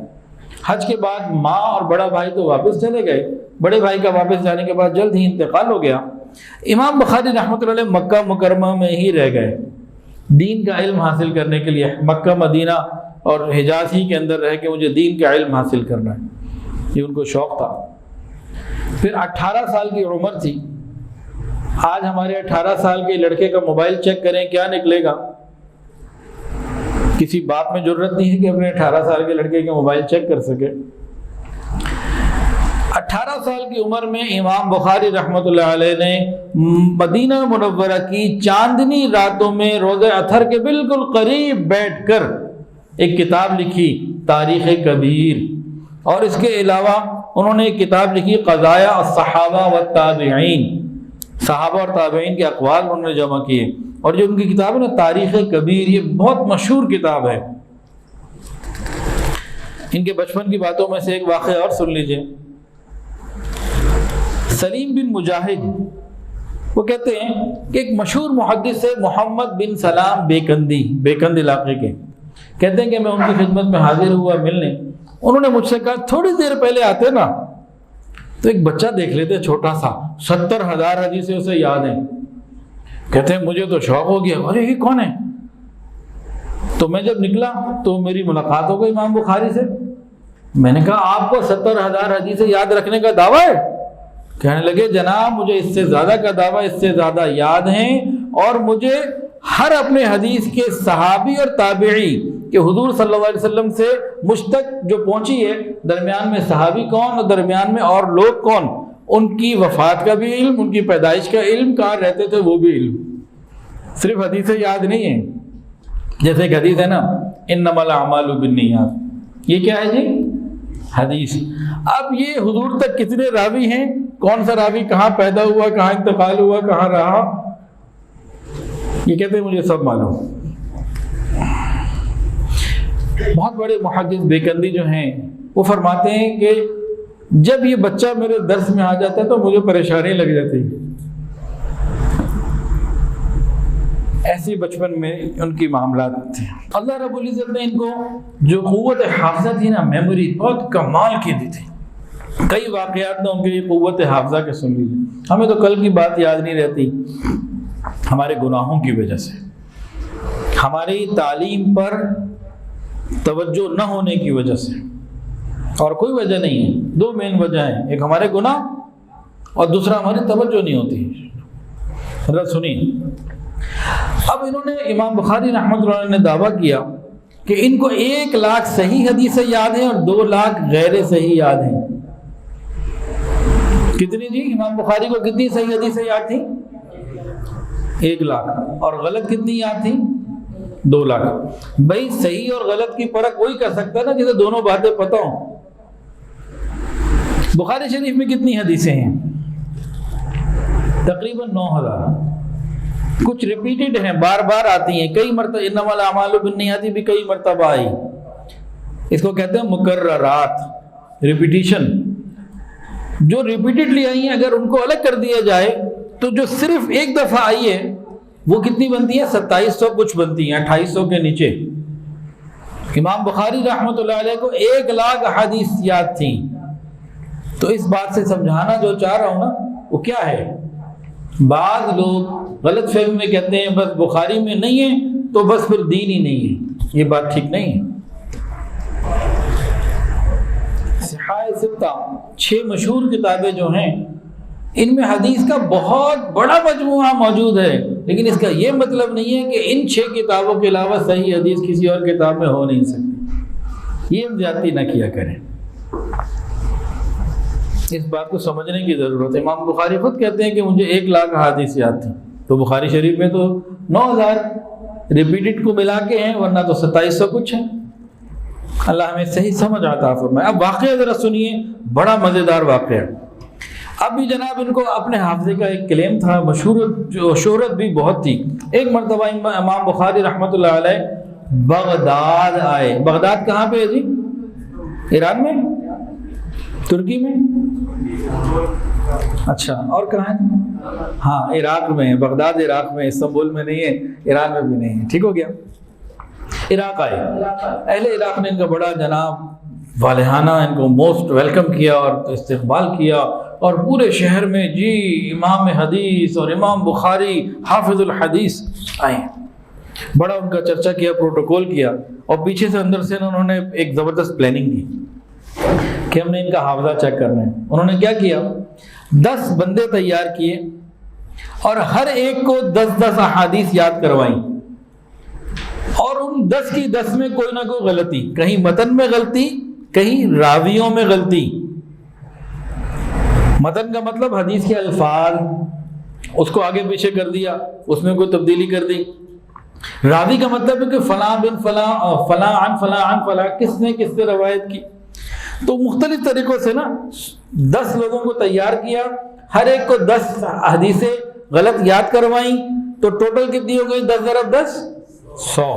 حج کے بعد ماں اور بڑا بھائی تو واپس چلے گئے، بڑے بھائی کا واپس جانے کے بعد جلد ہی انتقال ہو گیا۔ امام بخاری رحمۃ اللہ علیہ مکہ مکرمہ میں ہی رہ گئے دین کا علم حاصل کرنے کے لیے۔ مکہ مدینہ اور حجاز ہی کے اندر رہ کے مجھے دین کا علم حاصل کرنا ہے، یہ ان کو شوق تھا۔ پھر 18 سال کی عمر تھی۔ آج ہمارے 18 سال کے لڑکے کا موبائل چیک کریں کیا نکلے گا؟ کسی باپ میں ضرورت نہیں ہے کہ اپنے 18 سال کے لڑکے کے موبائل چیک کر سکے۔ 18 سال کی عمر میں امام بخاری رحمۃ اللہ علیہ نے مدینہ منورہ کی چاندنی راتوں میں روزہ اطہر کے بالکل قریب بیٹھ کر ایک کتاب لکھی، تاریخ کبیر، اور اس کے علاوہ انہوں نے ایک کتاب لکھی قضایا الصحابہ والتابعین، صحابہ اور تابعین کے اقوال انہوں نے جمع کیے۔ اور جو ان کی کتاب ہے نا تاریخ کبیر، یہ بہت مشہور کتاب ہے۔ ان کے بچپن کی باتوں میں سے ایک واقعہ اور سن لیجئے۔ سلیم بن مجاہد وہ کہتے ہیں کہ ایک مشہور محدث ہے محمد بن سلام بیکند علاقے کے، کہتے ہیں کہ میں ان کی خدمت میں حاضر ہوا ملنے۔ انہوں نے مجھ سے کہا تھوڑی دیر پہلے آتے نا تو ایک بچہ دیکھ لیتے چھوٹا سا، 70,000 حدیثیں اسے یاد ہیں۔ کہتے ہیں مجھے تو شوق ہو گیا، ارے یہ کون ہے؟ تو میں جب نکلا تو میری ملاقات ہو گئی امام بخاری سے۔ میں نے کہا آپ کو 70,000 حدیثیں یاد رکھنے کا دعویٰ ہے؟ کہنے لگے جناب مجھے اس سے زیادہ کا دعویٰ، اس سے زیادہ یاد ہیں، اور مجھے ہر اپنے حدیث کے صحابی اور تابعی کہ حضور صلی اللہ علیہ وسلم سے مجھ تک جو پہنچی ہے، درمیان میں صحابی کون اور درمیان میں اور لوگ کون، ان کی وفات کا بھی علم، ان کی پیدائش کا علم، کہاں رہتے تھے وہ بھی علم، صرف حدیثیں یاد نہیں ہیں۔ جیسے ایک حدیث ہے نا انما الاعمال بالنیات، یہ کیا ہے جی؟ حدیث۔ اب یہ حضور تک کتنے راوی ہیں، کون سا راوی کہاں پیدا ہوا، کہاں انتقال ہوا، کہاں رہا، یہ کہتے ہیں مجھے سب معلوم۔ بہت بڑے محدث بیکندی جو ہیں وہ فرماتے ہیں کہ جب یہ بچہ میرے درس میں آ جاتا ہے تو مجھے پریشانی لگ جاتی ہے۔ ایسی بچپن میں ان کی معاملات تھے۔ اللہ رب العزت نے ان کو جو قوت حافظہ تھی نا، میموری بہت کمال کی دی تھی۔ کئی واقعات نے ان کے لیے قوت حافظہ کے سن لیجیے۔ ہمیں تو کل کی بات یاد نہیں رہتی، ہمارے گناہوں کی وجہ سے، ہماری تعلیم پر توجہ نہ ہونے کی وجہ سے، اور کوئی وجہ نہیں ہے۔ دو مین وجہ ہیں، ایک ہمارے گناہ اور دوسرا ہماری توجہ نہیں ہوتی۔ حضرت سنیے، اب انہوں نے امام بخاری رحمۃ اللہ علیہ نے دعویٰ کیا کہ ان کو 1,00,000 صحیح حدیثیں یاد ہیں اور 2,00,000 غیر صحیح یاد ہیں۔ کتنی جی؟ امام بخاری کو کتنی صحیح حدیثیں یاد تھیں؟ 1,00,000، اور غلط کتنی یاد تھیں؟ 2,00,000۔ بھائی صحیح اور غلط کی فرق وہی کر سکتا ہے نا جسے دونوں باتیں پتہ ہوں۔ بخاری شریف میں کتنی حدیثیں ہیں؟ تقریباً 9,000۔ کچھ ریپیٹڈ ہیں، بار بار آتی ہیں، کئی مرتبہ انما الاعمال بالنیات بھی کئی مرتبہ آئی۔ اس کو کہتے ہیں مکررات، ریپیٹیشن۔ جو ریپیٹڈلی آئی ہیں اگر ان کو الگ کر دیا جائے تو جو صرف ایک دفعہ آئی ہے وہ کتنی بنتی ہیں؟ 2700 کچھ بنتی ہیں، 2800 کے نیچے۔ امام بخاری رحمۃ اللہ علیہ کو 1,00,000 احادیث یاد تھیں۔ تو اس بات سے سمجھانا جو چاہ رہا ہوں نا وہ کیا ہے، بعض لوگ غلط فہمی میں کہتے ہیں بس بخاری میں نہیں ہے تو بس پھر دین ہی نہیں ہے، یہ بات ٹھیک نہیں ہے۔ صحاح ستہ 6 مشہور کتابیں جو ہیں ان میں حدیث کا بہت بڑا مجموعہ موجود ہے، لیکن اس کا یہ مطلب نہیں ہے کہ ان 6 کتابوں کے علاوہ صحیح حدیث کسی اور کتاب میں ہو نہیں سکتی، یہ ہم زیادتی نہ کیا کریں، اس بات کو سمجھنے کی ضرورت ہے۔ امام بخاری خود کہتے ہیں کہ مجھے 1 لاکھ احادیث یاد تھی، تو بخاری شریف میں تو 9000 ریپیٹڈ کو ملا کے ہیں، ورنہ تو 2700 کچھ ہے۔ اللہ ہمیں صحیح سمجھ عطا فرمائے۔ اب واقعہ ذرا سنیے، بڑا مزیدار واقعہ۔ اب بھی جناب ان کو اپنے حافظے کا ایک کلیم تھا، مشہور جو شہرت بھی بہت تھی۔ ایک مرتبہ امام بخاری رحمۃ اللہ علیہ بغداد آئے۔ بغداد کہاں پہ ہے جی؟ ایران میں؟ ترکی میں؟ اچھا، اور کہاں ہے؟ ہاں عراق میں ہے، بغداد عراق میں، استنبول میں نہیں ہے، ایران میں بھی نہیں ہے، ٹھیک ہو گیا۔ عراق آئے، اہل عراق نے ان کا بڑا جناب والہانہ ان کو موسٹ ویلکم کیا اور استقبال کیا، اور پورے شہر میں جی امام حدیث اور امام بخاری حافظ الحدیث آئے، بڑا ان کا چرچا کیا، پروٹوکول کیا، اور پیچھے سے اندر سے انہوں نے ایک زبردست پلاننگ کی کہ ہم نے ان کا حافظہ چیک کرنا ہے۔ انہوں نے کیا کیا، 10 بندے تیار کیے اور ہر ایک کو 10 احادیث یاد کروائیں، اور ان 10 کی 10 میں کوئی نہ کوئی غلطی، کہیں متن میں غلطی، کہیں راویوں میں غلطی۔ متن کا مطلب حدیث کے الفاظ، اس کو آگے پیچھے کر دیا، اس میں کوئی تبدیلی کر دی۔ راوی کا مطلب ہے کہ فلاں بن فلاں فلاں عن فلاں عن فلاں، کس نے کس سے روایت کی۔ تو مختلف طریقوں سے نا 10 لوگوں کو تیار کیا، ہر ایک کو 10 حدیثیں غلط یاد کروائیں، تو ٹوٹل کتنی ہو گئی؟ 10 ضرب 10 100۔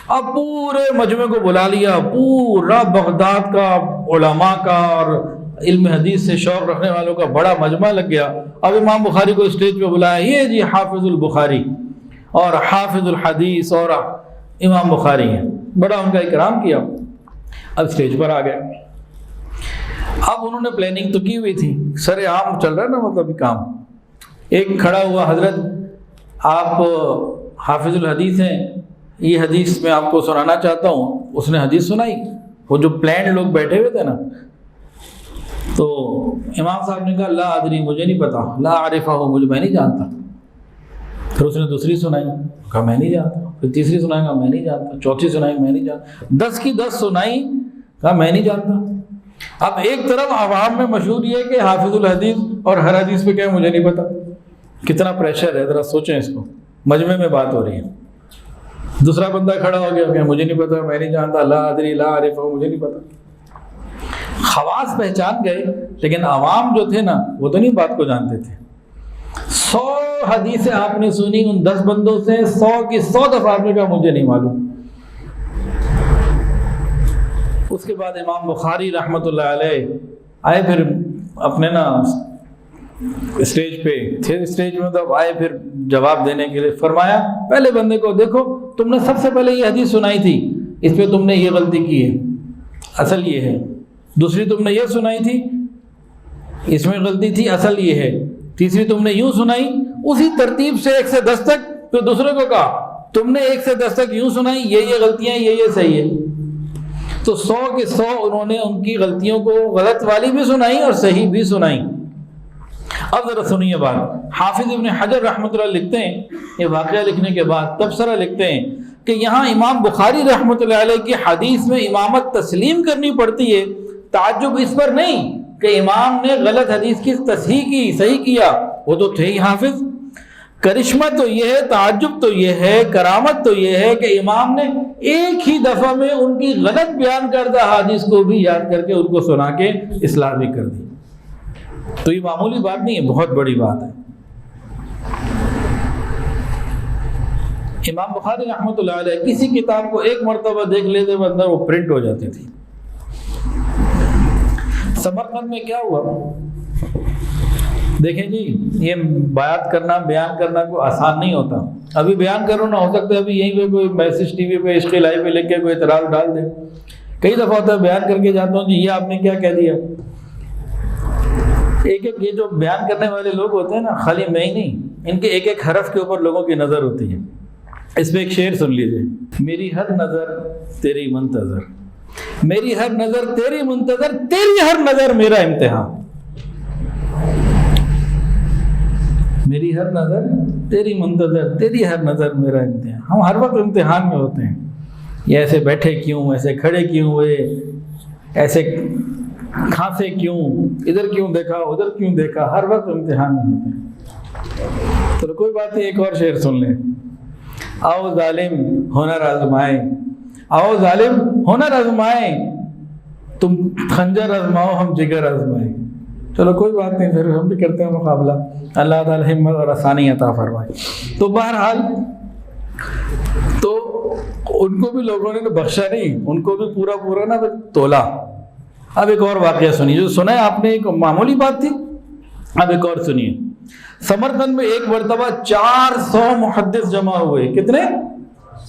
اب پورے مجمع کو بلا لیا، پورا بغداد کا علماء کا اور علم حدیث سے شوق رکھنے والوں کا بڑا مجمع لگ گیا۔ اب امام بخاری کو اسٹیج پہ بلایا، یہ جی حافظ البخاری اور حافظ الحدیث اور امام بخاری ہیں، بڑا ان کا اکرام کیا۔ اب اسٹیج پر آ گئے، اب انہوں نے پلاننگ تو کی ہوئی تھی، سر عام چل رہا ہے نا، مطلب کام۔ ایک کھڑا ہوا، حضرت آپ حافظ الحدیث ہیں، یہ حدیث میں آپ کو سنانا چاہتا ہوں۔ اس نے حدیث سنائی، وہ جو پلانڈ لوگ بیٹھے ہوئے تھے نا، تو امام صاحب نے کہا لا ادری، مجھے نہیں پتا، لا عارفہ ہو، میں نہیں جانتا۔ پھر اس نے دوسری سنائی، کہا میں نہیں جانتا، پھر تیسری سنائی، کہا میں نہیں جانتا، چوتھی سنائی، میں نہیں جانتا، 10 کی 10 سنائی، کہا میں نہیں جانتا۔ اب ایک طرف عوام میں مشہور یہ ہے کہ حافظ الحدیث، اور ہر حدیث پہ کیا مجھے نہیں پتا، کتنا پریشر ہے، ذرا سوچیں اس کو، مجمع میں بات ہو رہی ہے۔ دوسرا بندہ کھڑا ہو گیا کہ مجھے نہیں پتا، میں نہیں جانتا، لا ادری لا عارفہ، مجھے نہیں پتا۔ خواص پہچان گئے، لیکن عوام جو تھے نا وہ تو نہیں بات کو جانتے تھے۔ 100 حدیثیں آپ نے سنی ان 10 بندوں سے، 100 کی 100 دفعہ آپ نے کہا مجھے نہیں معلوم۔ اس کے بعد امام بخاری رحمۃ اللہ علیہ آئے، پھر اپنے نا اسٹیج پہ تھے، اسٹیج میں تو آئے، پھر جواب دینے کے لیے فرمایا، پہلے بندے کو دیکھو، تم نے سب سے پہلے یہ حدیث سنائی تھی، اس پہ تم نے یہ غلطی کی ہے، اصل یہ ہے۔ دوسری تم نے یہ سنائی تھی، اس میں غلطی تھی، اصل یہ ہے۔ تیسری تم نے یوں سنائی، اسی ترتیب سے 1 سے 10 تک، پھر دوسرے کو کہا تم نے 1 سے 10 تک یوں سنائی، یہ غلطیاں، یہ صحیح ہے۔ تو 100 کے 100 انہوں نے ان کی غلطیوں کو غلط والی بھی سنائی اور صحیح بھی سنائی۔ اب ذرا سنیے بات، حافظ ابن حجر رحمۃ اللہ لکھتے ہیں، یہ واقعہ لکھنے کے بعد تبصرہ لکھتے ہیں کہ یہاں امام بخاری رحمۃ اللہ علیہ کی حدیث میں امامت تسلیم کرنی پڑتی ہے، تعجب اس پر نہیں کہ امام نے غلط حدیث کی تصحیح کی، صحیح کیا، وہ تو تھے ہی حافظ۔ کرشمہ تو یہ ہے، تعجب تو یہ ہے، کرامت تو یہ ہے کہ امام نے ایک ہی دفعہ میں ان کی غلط بیان کردہ حدیث کو بھی یاد کر کے ان کو سنا کے اصلاح بھی کر دی۔ تو یہ معمولی بات نہیں ہے، بہت بڑی بات ہے۔ امام بخاری رحمۃ اللہ علیہ کسی کتاب کو ایک مرتبہ دیکھ لیتے وہ اندر وہ پرنٹ ہو جاتی تھی۔ سمرقند میں کیا ہوا دیکھیں جی، یہ بیات کرنا، بیان کرنا کوئی آسان نہیں ہوتا۔ ابھی بیان کرو نہ، ہو سکتا ہے ابھی یہیں پہ کوئی میسج ٹی وی پہ عشق الہی پہ لکھ کے کوئی اعتراض ڈال دے۔ کئی دفعہ ہوتا ہے بیان کر کے جاتا ہوں جی یہ آپ نے کیا کہہ دیا، ایک یہ جو بیان کرنے والے لوگ ہوتے ہیں نا، خالی میں ہی نہیں، ان کے ایک ایک حرف کے اوپر لوگوں کی نظر ہوتی ہے. اس میں ایک شعر سن لیجئے. میری ہر نظر تیری منتظر، میری ہر نظر تیری منتظر، تیری ہر نظر میرا امتحان. میری ہر نظر تیری منتظر، تیری ہر نظر میرا امتحان. ہم ہر وقت امتحان میں ہوتے ہیں. یہ ایسے بیٹھے کیوں، ایسے کھڑے کیوں ہوئے، ایسے کھانسے کیوں، ادھر کیوں دیکھا ادھر کیوں دیکھا، ہر وقت امتحان میں ہوتے ہیں. تو کوئی بات نہیں، ایک اور شعر سن لیں. آؤ ظالم ہنر آزمائے، آؤ ظالم ہنر آزمائے، تم خنجر آزماؤ ہم جگر آزمائے. چلو کوئی بات نہیں، پھر ہم بھی کرتے ہیں مقابلہ. اللہ تعالی ہمت اور آسانی عطا فرمائے. تو بہرحال تو ان کو بھی لوگوں نے بخشا نہیں، ان کو بھی پورا پورا نا تولا. اب ایک اور واقعہ سنیے، جو سنا ہے آپ نے ایک معمولی بات تھی، اب ایک اور سنیے. سمرقند میں ایک مرتبہ 400 محدث جمع ہوئے. کتنے؟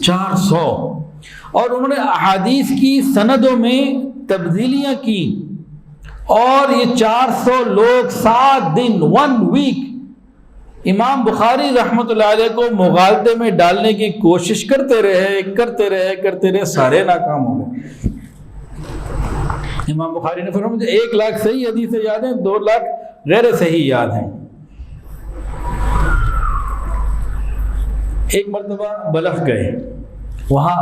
400. اور انہوں نے احادیث کی سندوں میں تبدیلیاں کی، اور یہ 400 لوگ 7 دن 1 ویک امام بخاری رحمۃ اللہ علیہ کو مغالطے میں ڈالنے کی کوشش کرتے رہے، سارے ناکام ہو گئے. امام بخاری نے فرمایا مجھے 1 لاکھ صحیح حدیثیں یاد ہیں، 2 لاکھ غیر صحیح یاد ہیں. ایک مرتبہ بلخ گئے، وہاں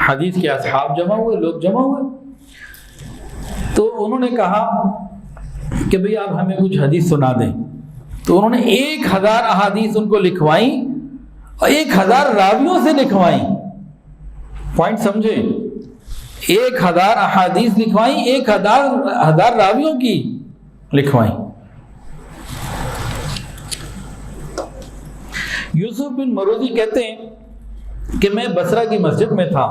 حدیث کے اصحاب جمع ہوئے، لوگ جمع ہوئے. تو انہوں نے کہا کہ بھئی آپ ہمیں کچھ حدیث سنا دیں. تو انہوں نے 1000 احادیث ان کو لکھوائیں، اور 1000 راویوں سے لکھوائیں. پوائنٹ سمجھے؟ 1000 احادیث لکھوائیں، 1000 راویوں کی لکھوائیں. یوسف بن مروزی کہتے ہیں کہ میں بصرہ کی مسجد میں تھا،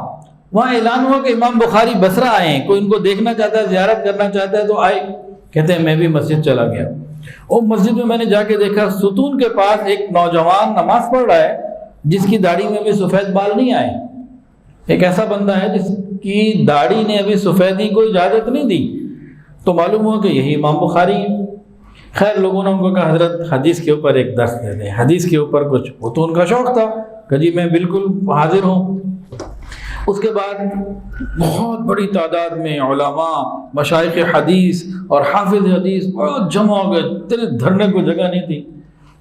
وہاں اعلان ہوا کہ امام بخاری بصرہ آئے ہیں، کوئی ان کو دیکھنا چاہتا ہے، زیارت کرنا چاہتا ہے تو آئے. کہتے ہیں میں بھی مسجد چلا گیا. اور مسجد میں نے جا کے دیکھا ستون کے پاس ایک نوجوان نماز پڑھ رہا ہے جس کی داڑھی میں ابھی سفید بال نہیں آئے. ایک ایسا بندہ ہے جس کی داڑھی نے ابھی سفیدی کو اجازت نہیں دی. تو معلوم ہوا کہ یہی امام بخاری ہے. خیر لوگوں نے ان کو کہا حضرت حدیث کے اوپر ایک درس دے دیں، حدیث کے اوپر کچھ. وہ تو ان کا شوق تھا کہ جی میں بالکل حاضر ہوں. اس کے بعد بہت بڑی تعداد میں علماء، مشائخ حدیث اور حافظ حدیث بہت جمع ہو گئے، تیرے دھرنے کو جگہ نہیں تھی.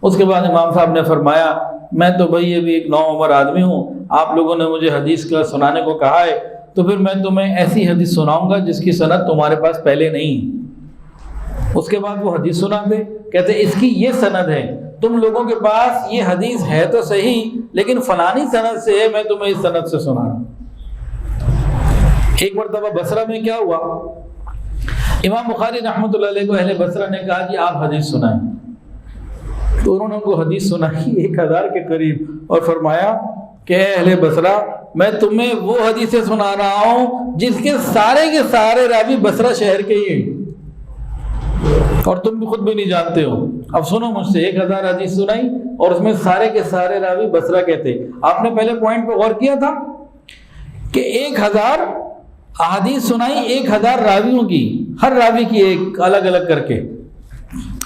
اس کے بعد امام صاحب نے فرمایا میں تو بھائی ابھی ایک نوعمر آدمی ہوں، آپ لوگوں نے مجھے حدیث کا سنانے کو کہا ہے، تو پھر میں تمہیں ایسی حدیث سناؤں گا جس کی سند تمہارے پاس پہلے نہیں. اس کے بعد وہ حدیث سناتے، کہتے اس کی یہ سند ہے، تم لوگوں کے پاس یہ حدیث ہے تو صحیح لیکن فلانی سند سے ہے، میں تمہیں اس سند سے سنا رہا ہوں. ایک مرتبہ بصرہ میں کیا ہوا، امام بخاری رحمۃ اللہ علیہ کو اہل بصرہ نے کہا کہ آپ حدیث سنائیں. تو انہوں نے ان کو حدیث سنائی 1000 کے قریب، اور فرمایا کہ اے اہل بصرہ میں تمہیں وہ حدیثیں سنا رہا ہوں جس کے سارے راوی بصرہ شہر کے ہی ہیں، اور تم بھی خود بھی نہیں جانتے ہو. اب سنو مجھ سے 1000 حدیث سنائی، اور اس میں سارے کے سارے راوی بصرہ کے تھے. آپ نے پہلے پوائنٹ پہ غور کیا تھا کہ 1000 احادیث سنائی 1000 راویوں کی، ہر راوی کی ایک الگ الگ کر کے،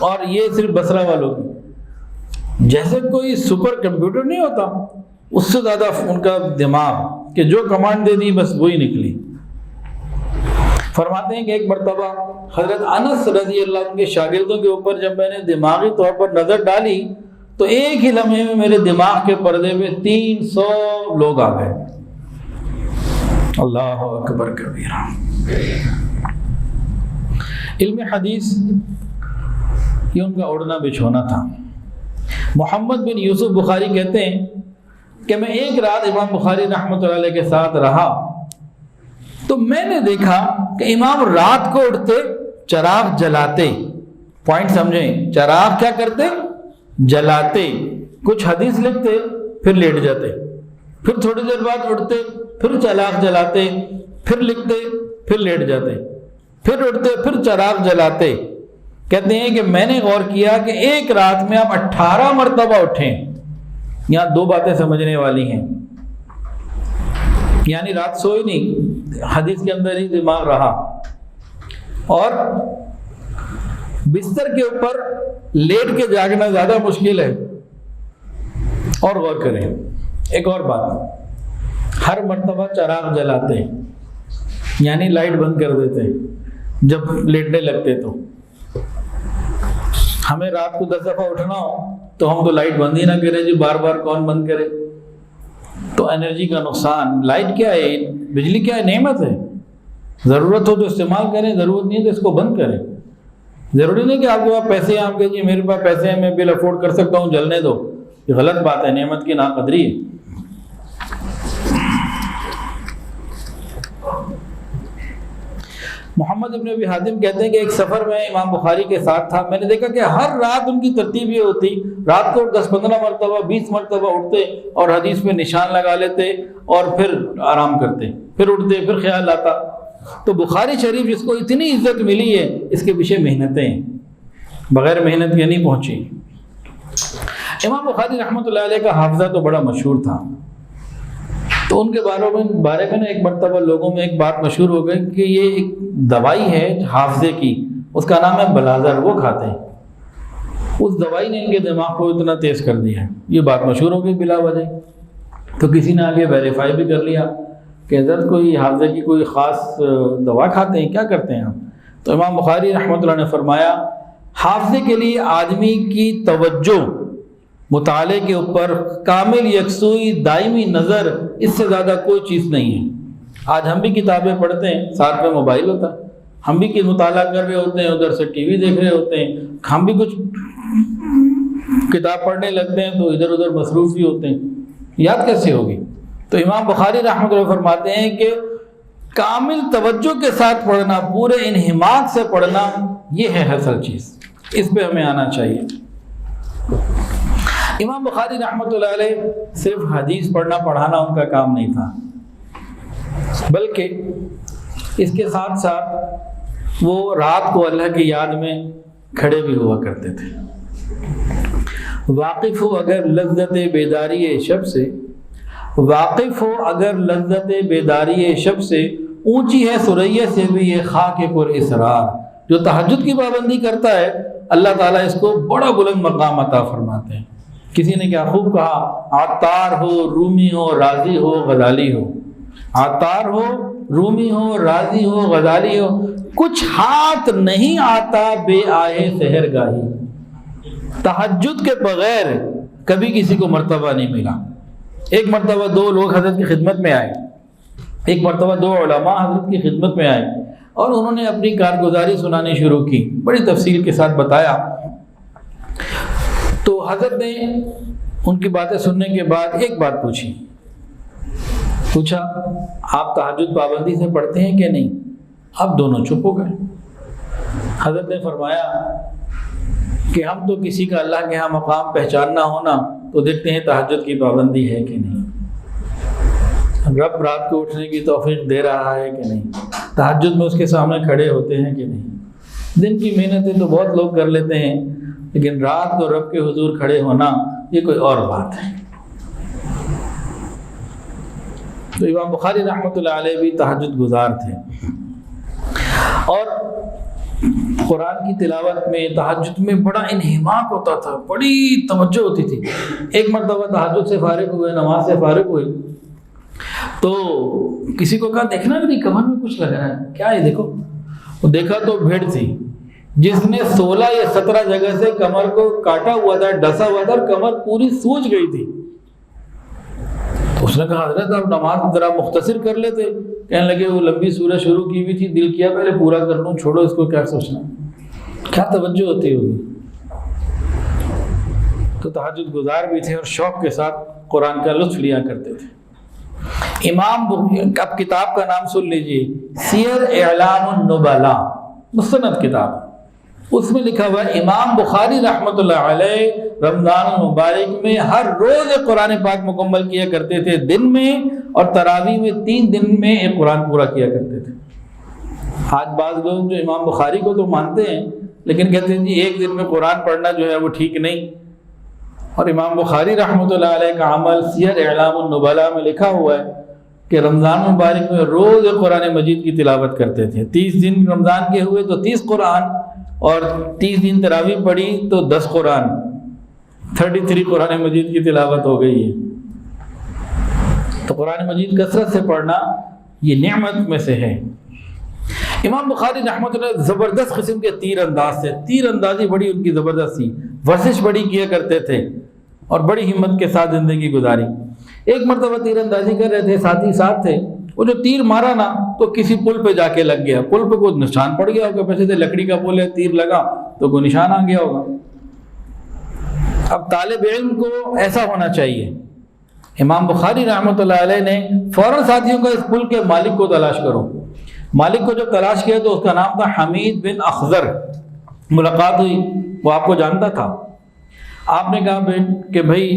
اور یہ صرف بصرہ والوں کی. جیسے کوئی سپر کمپیوٹر نہیں ہوتا، اس سے زیادہ ان کا دماغ کہ جو کمانڈ دے دی بس وہی نکلی. فرماتے ہیں کہ ایک مرتبہ حضرت انس رضی اللہ عنہ کے شاگردوں کے اوپر جب میں نے دماغی طور پر نظر ڈالی تو ایک ہی لمحے میں میرے دماغ کے پردے میں 300 لوگ آ گئے. اللہ اکبر کبیرہ. علم حدیث یہ ان کا اڑنا بچھونا تھا. محمد بن یوسف بخاری کہتے ہیں کہ میں ایک رات امام بخاری رحمۃ اللہ علیہ کے ساتھ رہا تو میں نے دیکھا کہ امام رات کو اٹھتے چراغ جلاتے. پوائنٹ سمجھیں، چراغ کیا کرتے؟ جلاتے. کچھ حدیث لکھتے پھر لیٹ جاتے، پھر تھوڑی دیر بعد اٹھتے پھر چراغ جلاتے، پھر لکھتے پھر لیٹ جاتے، پھر اٹھتے پھر چراغ جلاتے. کہتے ہیں کہ میں نے غور کیا کہ ایک رات میں آپ 18 مرتبہ اٹھیں. یہاں 2 باتیں سمجھنے والی ہیں، یعنی رات سوئی نہیں، حدیث کے اندر ہی دماغ رہا، اور بستر کے اوپر لیٹ کے جاگنا زیادہ مشکل ہے. اور غور کریں ایک اور بات، ہر مرتبہ چراغ جلاتے ہیں یعنی لائٹ بند کر دیتے ہیں جب لیٹنے لگتے. تو ہمیں رات کو 10 دفعہ اٹھنا ہو تو ہم تو لائٹ بند ہی نہ کریں جی، بار بار کون بند کرے. تو انرجی کا نقصان. لائٹ کیا ہے؟ بجلی کیا ہے؟ نعمت ہے. ضرورت ہو تو استعمال کریں، ضرورت نہیں ہے تو اس کو بند کریں. ضروری نہیں کہ آپ کے پاس پیسے ہیں، آپ کہ جی میرے پاس پیسے ہیں میں بل افورڈ کر سکتا ہوں جلنے دو. یہ غلط بات ہے، نعمت کی ناقدری ہے. محمد ابن ابی حاتم کہتے ہیں کہ ایک سفر میں امام بخاری کے ساتھ تھا. میں نے دیکھا کہ ہر رات ان کی ترتیب یہ ہوتی، رات کو 10-15 مرتبہ 20 مرتبہ اٹھتے اور حدیث میں نشان لگا لیتے اور پھر آرام کرتے، پھر اٹھتے، پھر خیال آتا. تو بخاری شریف جس کو اتنی عزت ملی ہے اس کے پیچھے محنتیں ہیں، بغیر محنت کے نہیں پہنچی. امام بخاری رحمۃ اللہ علیہ کا حافظہ تو بڑا مشہور تھا. تو ان کے بارے میں ایک مرتبہ لوگوں میں ایک بات مشہور ہو گئی کہ یہ ایک دوائی ہے حافظے کی، اس کا نام ہے بلازر، وہ کھاتے ہیں. اس دوائی نے ان کے دماغ کو اتنا تیز کر دیا ہے، یہ بات مشہور ہو گئی بلا وجہ. تو کسی نے آگے ویریفائی بھی کر لیا کہ حضرت کوئی حافظے کی کوئی خاص دوا کھاتے ہیں، کیا کرتے ہیں ہم؟ تو امام بخاری رحمۃ اللہ نے فرمایا حافظے کے لیے آدمی کی توجہ، مطالعے کے اوپر کامل یکسوئی، دائمی نظر، اس سے زیادہ کوئی چیز نہیں ہے. آج ہم بھی کتابیں پڑھتے ہیں، ساتھ میں موبائل ہوتا ہے، ہم بھی مطالعہ کر رہے ہوتے ہیں، ادھر سے ٹی وی دیکھ رہے ہوتے ہیں، ہم بھی کچھ کتاب پڑھنے لگتے ہیں تو ادھر ادھر مصروف بھی ہوتے ہیں، یاد کیسے ہوگی؟ تو امام بخاری رحمۃ اللہ فرماتے ہیں کہ کامل توجہ کے ساتھ پڑھنا، پورے انہماک سے پڑھنا، یہ ہے اصل چیز، اس پہ ہمیں آنا چاہیے. امام بخاری رحمۃ اللہ علیہ صرف حدیث پڑھنا پڑھانا ان کا کام نہیں تھا، بلکہ اس کے ساتھ ساتھ وہ رات کو اللہ کی یاد میں کھڑے بھی ہوا کرتے تھے. واقف ہو اگر لذت بیداری شب سے، واقف ہو اگر لذت بیداری شب سے، اونچی ہے ثریا سے بھی یہ خاک پر اسرار. جو تہجد کی پابندی کرتا ہے اللہ تعالیٰ اس کو بڑا بلند مقام عطا فرماتے ہیں. کسی نے کیا خوب کہا، عطار ہو، رومی ہو، رازی ہو، غزالی ہو. عطار ہو، رومی ہو، رازی ہو، غزالی ہو، کچھ ہاتھ نہیں آتا بے آئے سحر گاہی. تہجد کے بغیر کبھی کسی کو مرتبہ نہیں ملا. ایک مرتبہ 2 لوگ حضرت کی خدمت میں آئے، ایک مرتبہ 2 علماء حضرت کی خدمت میں آئے اور انہوں نے اپنی کارگزاری سنانی شروع کی، بڑی تفصیل کے ساتھ بتایا. تو حضرت نے ان کی باتیں سننے کے بعد ایک بات پوچھا آپ تہجد پابندی سے پڑھتے ہیں کہ نہیں؟ اب دونوں چپ ہو گئے. حضرت نے فرمایا کہ ہم تو کسی کا اللہ کے ہاں مقام پہچاننا ہونا تو دیکھتے ہیں تہجد کی پابندی ہے کہ نہیں، رب رات کو اٹھنے کی توفیق دے رہا ہے کہ نہیں، تہجد میں اس کے سامنے کھڑے ہوتے ہیں کہ نہیں. دن کی محنتیں تو بہت لوگ کر لیتے ہیں، لیکن رات کو رب کے حضور کھڑے ہونا یہ کوئی اور بات ہے. تو امام بخاری رحمۃ اللہ علیہ بھی تہجد گزار تھے، اور قرآن کی تلاوت میں تہجد میں بڑا انہماک ہوتا تھا، بڑی توجہ ہوتی تھی. ایک مرتبہ تہجد سے فارغ ہوئے، نماز سے فارغ ہوئے تو کسی کو کہا دیکھنا کہ کمر میں کچھ لگ رہا ہے، کیا ہے دیکھو. وہ دیکھا تو بھیڑ تھی جس نے 16 یا 17 جگہ سے کمر کو کاٹا ہوا تھا، ڈسا ہوا تھا، اور کمر پوری سوج گئی تھی. تو اس نے کہا حضرت آپ نماز ذرا مختصر کر لیتے. کہنے لگے وہ لمبی سورہ شروع کی ہوئی تھی، دل کیا پہلے پورا کر لوں، چھوڑو اس کو، کیا سوچنا، کیا توجہ ہوتی ہوگی. تو تہجد گزار بھی تھے اور شوق کے ساتھ قرآن کا لطف لیا کرتے تھے. امام اب کتاب کا نام سن لیجئے، سیر اعلام النبلا، مستند کتاب، اس میں لکھا ہوا ہے امام بخاری رحمۃ اللہ علیہ رمضان المبارک میں ہر روز قرآن پاک مکمل کیا کرتے تھے دن میں، اور تراویح میں 3 دن میں ایک قرآن پورا کیا کرتے تھے. آج بعض لوگ جو امام بخاری کو تو مانتے ہیں لیکن کہتے ہیں جی ایک دن میں قرآن پڑھنا جو ہے وہ ٹھیک نہیں. اور امام بخاری رحمۃ اللہ علیہ کا عمل سیر اعلام النبلا میں لکھا ہوا ہے کہ رمضان مبارک میں روز قرآن مجید کی تلاوت کرتے تھے. 30 دن رمضان کے ہوئے تو 30 قرآن، اور 30 دن تراویح پڑھی تو 10 قرآن 33 قرآن مجید کی تلاوت ہو گئی ہے۔ تو قرآن مجید کثرت سے پڑھنا یہ نعمت میں سے ہے۔ امام بخاری رحمۃ اللہ زبردست قسم کے تیر انداز سے، تیر اندازی بڑی ان کی زبردست تھی، ورزش بڑی کیا کرتے تھے اور بڑی ہمت کے ساتھ زندگی گزاری۔ ایک مرتبہ تیر اندازی کر رہے تھے، ساتھی ساتھ تھے، وہ جو تیر مارا نا تو کسی پل پہ جا کے لگ گیا، پل پہ کوئی نشان پڑ گیا ہوگا، پیچھے سے لکڑی کا پل ہے، تیر لگا تو کوئی نشان آ گیا ہوگا۔ اب طالب علم کو ایسا ہونا چاہیے۔ امام بخاری رحمۃ اللہ علیہ نے فوراً ساتھیوں کا اس پل کے مالک کو تلاش کرو۔ مالک کو جب تلاش کیا تو اس کا نام تھا حمید بن اخضر۔ ملاقات ہوئی، وہ آپ کو جانتا تھا۔ آپ نے کہا کہ بھائی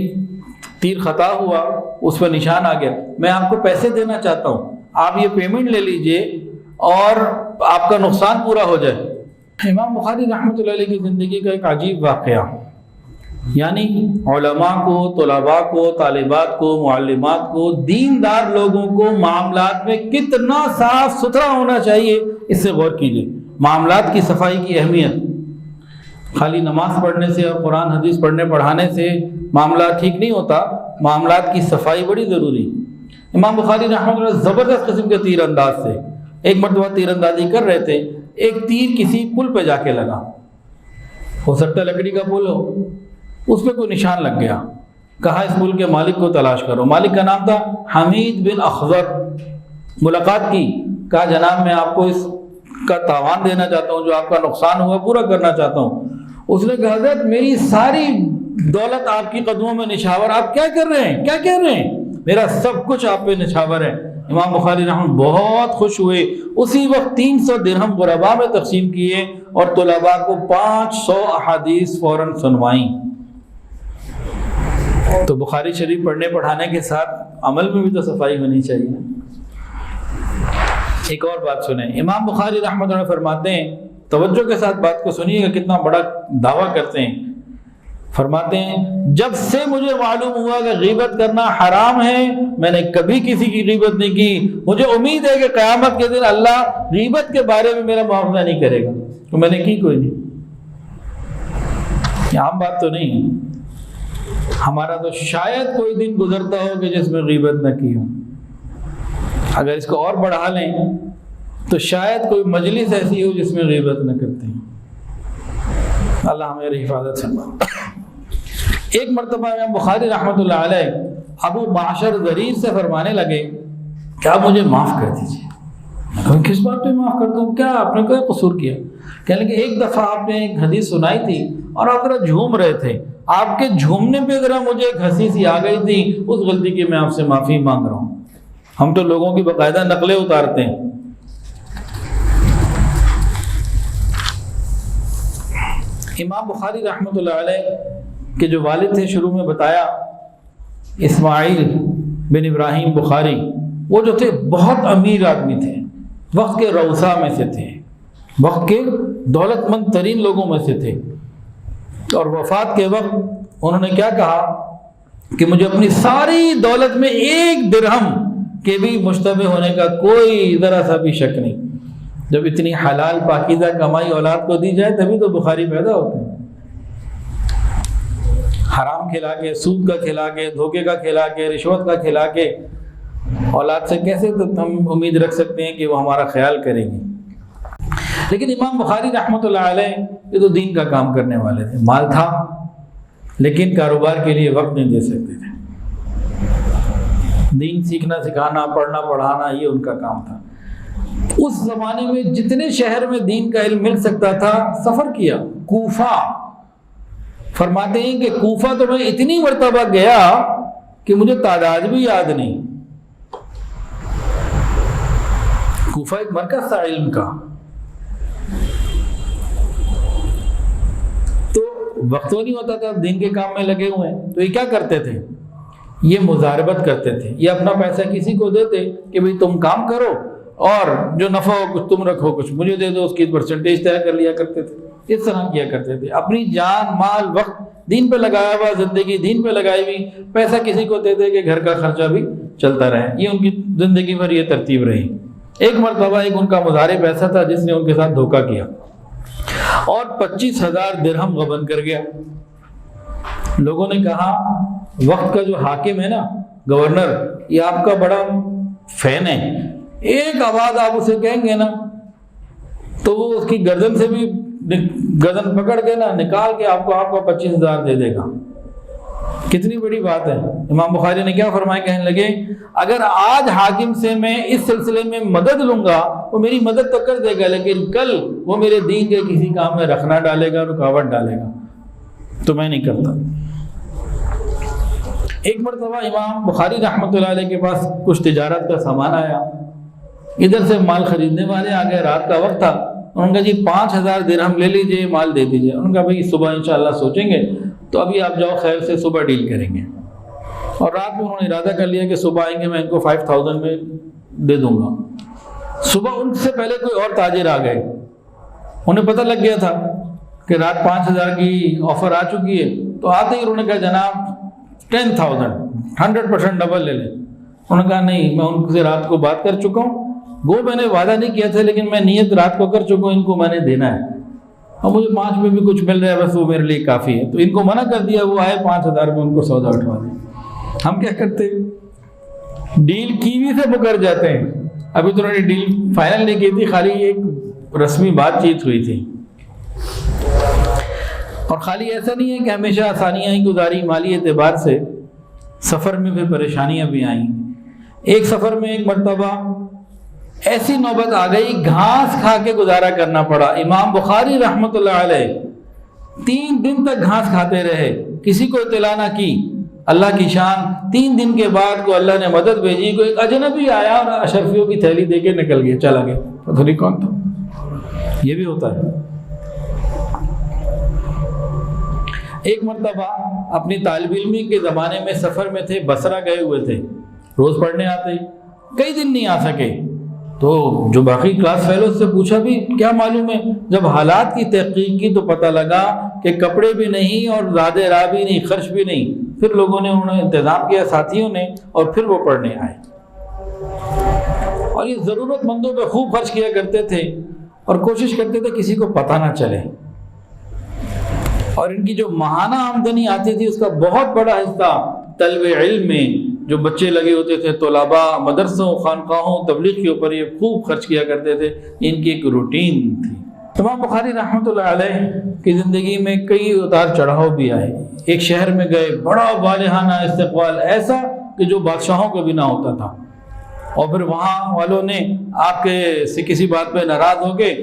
تیر خطا ہوا، اس پہ نشان آ گیا، میں آپ کو پیسے دینا چاہتا ہوں، آپ یہ پیمنٹ لے لیجئے اور آپ کا نقصان پورا ہو جائے۔ امام بخاری رحمۃ اللہ علیہ کی زندگی کا ایک عجیب واقعہ، یعنی علماء کو، طلباء کو، طالبات کو، معلمات کو، دیندار لوگوں کو معاملات میں کتنا صاف ستھرا ہونا چاہیے، اس سے غور کیجیے۔ معاملات کی صفائی کی اہمیت، خالی نماز پڑھنے سے اور قرآن حدیث پڑھنے پڑھانے سے معاملات ٹھیک نہیں ہوتا، معاملات کی صفائی بڑی ضروری۔ امام بخاری رحمۃ اللہ زبردست قسم کے تیر انداز سے ایک مرتبہ تیر اندازی کر رہے تھے، ایک تیر کسی پل پہ جا کے لگا، ہو سکتا لکڑی کا پل ہو، اس پہ کوئی نشان لگ گیا۔ کہا اس پل کے مالک کو تلاش کرو۔ مالک کا نام تھا حمید بن اخضر۔ ملاقات کی، کہا جناب میں آپ کو اس کا تاوان دینا چاہتا ہوں، جو آپ کا نقصان ہوا پورا کرنا چاہتا ہوں۔ اس نے کہا حضرت میری ساری دولت آپ کی قدموں میں نچھاور، آپ کیا کر رہے ہیں، کیا کہہ رہے ہیں، میرا سب کچھ آپ پہ نچھاور ہے۔ امام بخاری رحمۃ بہت خوش ہوئے، اسی وقت 300 درہم غرباء میں تقسیم کیے اور طلباء کو 500 احادیث فوراً سنوائیں۔ تو بخاری شریف پڑھنے پڑھانے کے ساتھ عمل میں بھی تو صفائی ہونی چاہیے۔ ایک اور بات سنیں، امام بخاری رحمۃ اللہ فرماتے ہیں، توجہ کے ساتھ بات کو سنیے گا، کتنا بڑا دعویٰ کرتے ہیں۔ فرماتے ہیں جب سے مجھے معلوم ہوا کہ غیبت کرنا حرام ہے، میں نے کبھی کسی کی غیبت نہیں کی۔ مجھے امید ہے کہ قیامت کے دن اللہ غیبت کے بارے میں میرا معاوضہ نہیں کرے گا، تو میں نے کی کوئی نہیں۔ یہ عام بات تو نہیں ہے، ہمارا تو شاید کوئی دن گزرتا ہو کہ جس میں غیبت نہ کی ہو۔ اگر اس کو اور بڑھا لیں تو شاید کوئی مجلس ایسی ہو جس میں غیبت نہ کرتے ہیں۔ اللہ ہماری حفاظت فرمائے۔ ایک مرتبہ امام بخاری رحمۃ اللہ علیہ ابو معشر ضریر سے فرمانے لگے کہ آپ مجھے معاف کر دیجیے۔ میں کس بات پہ معاف کر دوں، کیا آپ نے کوئی قصور کیا؟ کہنے لگے ایک دفعہ آپ نے ایک حدیث سنائی تھی اور آپ ذرا جھوم رہے تھے، آپ کے جھومنے پہ ذرا مجھے ایک ہنسی سی آ گئی تھی، اس غلطی کی میں آپ سے معافی مانگ رہا ہوں۔ ہم تو لوگوں کی باقاعدہ نقلیں اتارتے ہیں۔ امام بخاری رحمۃ اللہ علیہ کے جو والد تھے، شروع میں بتایا اسماعیل بن ابراہیم بخاری، وہ جو تھے بہت امیر آدمی تھے، وقت کے روثا میں سے تھے، وقت کے دولت مند ترین لوگوں میں سے تھے۔ اور وفات کے وقت انہوں نے کیا کہا کہ مجھے اپنی ساری دولت میں 1 درہم کے بھی مشتبہ ہونے کا کوئی ذرا سا بھی شک نہیں۔ جب اتنی حلال پاکیزہ کمائی اولاد کو دی جائے تبھی تو بخاری پیدا ہوتے ہیں۔ حرام کھلا کے، سود کا کھلا کے، دھوکے کا کھلا کے، رشوت کا کھلا کے اولاد سے کیسے ہم امید رکھ سکتے ہیں کہ وہ ہمارا خیال کریں گے؟ لیکن امام بخاری رحمۃ اللہ علیہ یہ تو دین کا کام کرنے والے تھے، مال تھا لیکن کاروبار کے لیے وقت نہیں دے سکتے تھے۔ دین سیکھنا، سکھانا، پڑھنا، پڑھانا یہ ان کا کام تھا۔ اس زمانے میں جتنے شہر میں دین کا علم مل سکتا تھا سفر کیا۔ کوفہ، فرماتے ہیں کہ کوفہ تو میں اتنی مرتبہ گیا کہ مجھے تعداد بھی یاد نہیں۔ کوفہ ایک مرکز تھا علم کا، تو وقت تو نہیں ہوتا تھا، دین کے کام میں لگے ہوئے ہیں۔ تو یہ کیا کرتے تھے؟ یہ مزاربت کرتے تھے، یہ اپنا پیسہ کسی کو دیتے کہ بھئی تم کام کرو اور جو نفع ہو کچھ تم رکھو، کچھ مجھے دے دو، اس کی پرسنٹیج طے کر لیا کرتے تھے۔ اس طرح کیا کرتے تھے، اپنی جان، مال، وقت دین پہ لگایا ہوا، زندگی دین پہ لگائی ہوئی، پیسہ کسی کو دے دے کہ گھر کا خرچہ بھی چلتا رہے۔ یہ ان کی زندگی بھر یہ ترتیب رہی۔ ایک مرتبہ ایک ان کا مضارب ایسا تھا جس نے ان کے ساتھ دھوکہ کیا۔ اور 25,000 درہم غبن کر گیا۔ لوگوں نے کہا وقت کا جو حاکم ہے نا، گورنر، یہ آپ کا بڑا فین ہے، ایک آواز آپ اسے کہیں گے نا تو وہ اس کی گردن سے بھی گردن پکڑ کے نا نکال کے آپ کا 25,000 دے دے گا۔ کتنی بڑی بات ہے۔ امام بخاری نے کیا فرمایا، کہنے لگے اگر آج حاکم سے میں اس سلسلے میں مدد لوں گا وہ میری مدد تو کر دے گا، لیکن کل وہ میرے دین کے کسی کام میں رخنا ڈالے گا، رکاوٹ ڈالے گا، تو میں نہیں کرتا۔ ایک مرتبہ امام بخاری رحمۃ اللہ علیہ کے پاس کچھ تجارت کا سامان آیا، ادھر سے مال خریدنے والے آ گئے، رات کا وقت تھا، انہوں نے کہا جی 5,000 درہم لے لیجئے، مال دے دیجئے۔ انہوں نے کہا بھائی صبح انشاءاللہ سوچیں گے، تو ابھی آپ جاؤ، خیر سے صبح ڈیل کریں گے۔ اور رات میں انہوں نے ارادہ کر لیا کہ صبح آئیں گے، میں ان کو 5,000 میں دے دوں گا۔ صبح ان سے پہلے کوئی اور تاجر آ گئے، انہیں پتہ لگ گیا تھا کہ رات 5,000 کی آفر آ چکی ہے، تو آتے ہی انہوں نے کہا جناب 10,000 100% ڈبل لے لیں۔ انہوں نے کہا نہیں، میں ان سے رات کو بات کر چکا ہوں، وہ میں نے وعدہ نہیں کیا تھا لیکن میں نیت رات کو کر چکا ہوں، ان کو میں نے دینا ہے، اور مجھے 5 میں بھی کچھ مل رہا ہے، بس وہ میرے لیے کافی ہے۔ تو ان کو منع کر دیا، وہ آئے 5,000 میں ان کو سودا اٹھوا دیا۔ ہم کیا کرتے ہیں، ڈیل کی بھی سے مکر جاتے ہیں۔ ابھی تو انہوں نے ڈیل فائنل نہیں کی تھی، خالی ایک رسمی بات چیت ہوئی تھی۔ اور خالی ایسا نہیں ہے کہ ہمیشہ آسانیاں ہی گزاری، مالی اعتبار سے سفر میں بھی پریشانیاں بھی آئیں۔ ایک سفر میں ایک مرتبہ ایسی نوبت آ گئی، گھاس کھا کے گزارا کرنا پڑا۔ امام بخاری رحمۃ اللہ علیہ 3 دن تک گھاس کھاتے رہے، کسی کو اطلاع نہ کی۔ اللہ کی شان، 3 دن کے بعد کو اللہ نے مدد بھیجی، کوئی ایک اجنبی آیا اور اشرفیوں کی تھیلی دے کے نکل گیا، چلا گیا، پتہ نہیں کون تھا۔ یہ بھی ہوتا ہے۔ ایک مرتبہ اپنی طالب علمی کے زمانے میں سفر میں تھے، بصرہ گئے ہوئے تھے، روز پڑھنے آتے، کئی دن نہیں آ سکے، تو جو باقی کلاس فیلو سے پوچھا بھی کیا معلوم ہے، جب حالات کی تحقیق کی تو پتہ لگا کہ کپڑے بھی نہیں اور زیادہ راہ بھی نہیں، خرچ بھی نہیں۔ پھر لوگوں نے انہوں نے انتظام کیا، ساتھیوں نے، اور پھر وہ پڑھنے آئے۔ اور یہ ضرورت مندوں پہ خوب خرچ کیا کرتے تھے اور کوشش کرتے تھے کسی کو پتہ نہ چلے۔ اور ان کی جو ماہانہ آمدنی آتی تھی اس کا بہت بڑا حصہ طلب علم میں، جو بچے لگے ہوتے تھے طلباء، مدرسوں، خانقاہوں، تبلیغ کے اوپر یہ خوب خرچ کیا کرتے تھے۔ ان کی ایک روٹین تھی۔ امام بخاری رحمۃ اللہ علیہ کی زندگی میں کئی اتار چڑھاؤ بھی آئے۔ ایک شہر میں گئے، بڑا والہانہ استقبال، ایسا کہ جو بادشاہوں کو بھی نہ ہوتا تھا، اور پھر وہاں والوں نے آپ کے سے کسی بات پہ ناراض ہو کے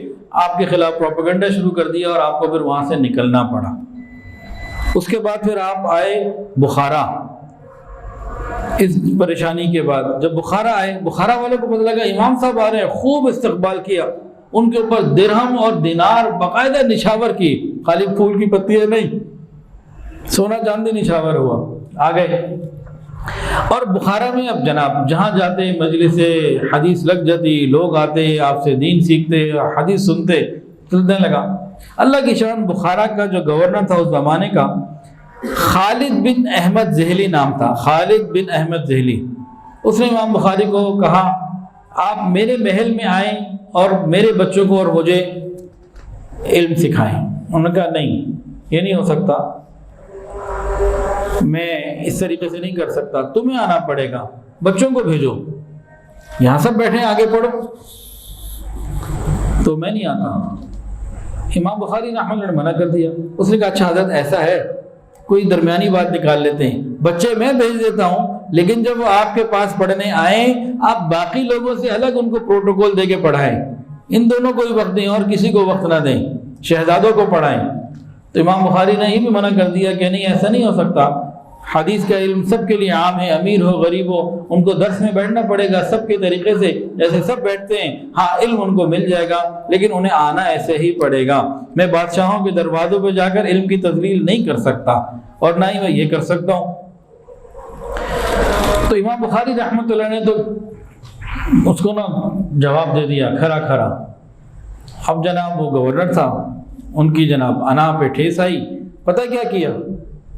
آپ کے خلاف پروپیگنڈا شروع کر دیا اور آپ کو پھر وہاں سے نکلنا پڑا۔ اس کے بعد پھر آپ آئے بخارا۔ اس پریشانی کے بعد جب بخارا آئے، بخارا والوں کو پتہ لگا امام صاحب آ رہے ہیں، خوب استقبال کیا، ان کے اوپر درہم اور دینار باقاعدہ نچھاور کی، خالی پھول کی پتیاں نہیں، سونا چاندی نچھاور ہوا، آ گئے۔ اور بخارا میں اب جناب جہاں جاتے مجلس حدیث لگ جاتی، لوگ آتے آپ سے دین سیکھتے، حدیث سنتے، چلنے لگا۔ اللہ کی شان، بخارا کا جو گورنر تھا اس زمانے کا، خالد بن احمد ذہلی نام تھا، خالد بن احمد ذہلی۔ اس نے امام بخاری کو کہا آپ میرے محل میں آئیں اور میرے بچوں کو اور مجھے علم سکھائیں۔ انہوں نے کہا نہیں، یہ نہیں ہو سکتا، میں اس طریقے سے نہیں کر سکتا، تمہیں آنا پڑے گا، بچوں کو بھیجو، یہاں سب بیٹھے آگے پڑھو۔ تو میں نہیں آتا۔ امام بخاری رحمۃ اللہ نے منع کر دیا۔ اس نے کہا اچھا حضرت ایسا ہے، کوئی درمیانی بات نکال لیتے ہیں، بچے میں بھیج دیتا ہوں، لیکن جب وہ آپ کے پاس پڑھنے آئیں آپ باقی لوگوں سے الگ ان کو پروٹوکول دے کے پڑھائیں، ان دونوں کو بھی وقت دیں اور کسی کو وقت نہ دیں، شہزادوں کو پڑھائیں۔ تو امام بخاری نے یہ بھی منع کر دیا کہ نہیں، ایسا نہیں ہو سکتا، حدیث کا علم سب کے لیے عام ہے، امیر ہو غریب ہو، ان کو درس میں بیٹھنا پڑے گا سب کے طریقے سے جیسے سب بیٹھتے ہیں، ہاں علم ان کو مل جائے گا لیکن انہیں آنا ایسے ہی پڑے گا۔ میں بادشاہوں کے دروازوں پہ جا کر علم کی تذلیل نہیں کر سکتا اور نہ ہی میں یہ کر سکتا ہوں۔ تو امام بخاری رحمۃ اللہ نے تو اس کو نا جواب دے دیا کھرا کھرا۔ اب جناب وہ گورنر تھا، ان کی جناب انا پہ ٹھیس آئی۔ پتہ کیا کیا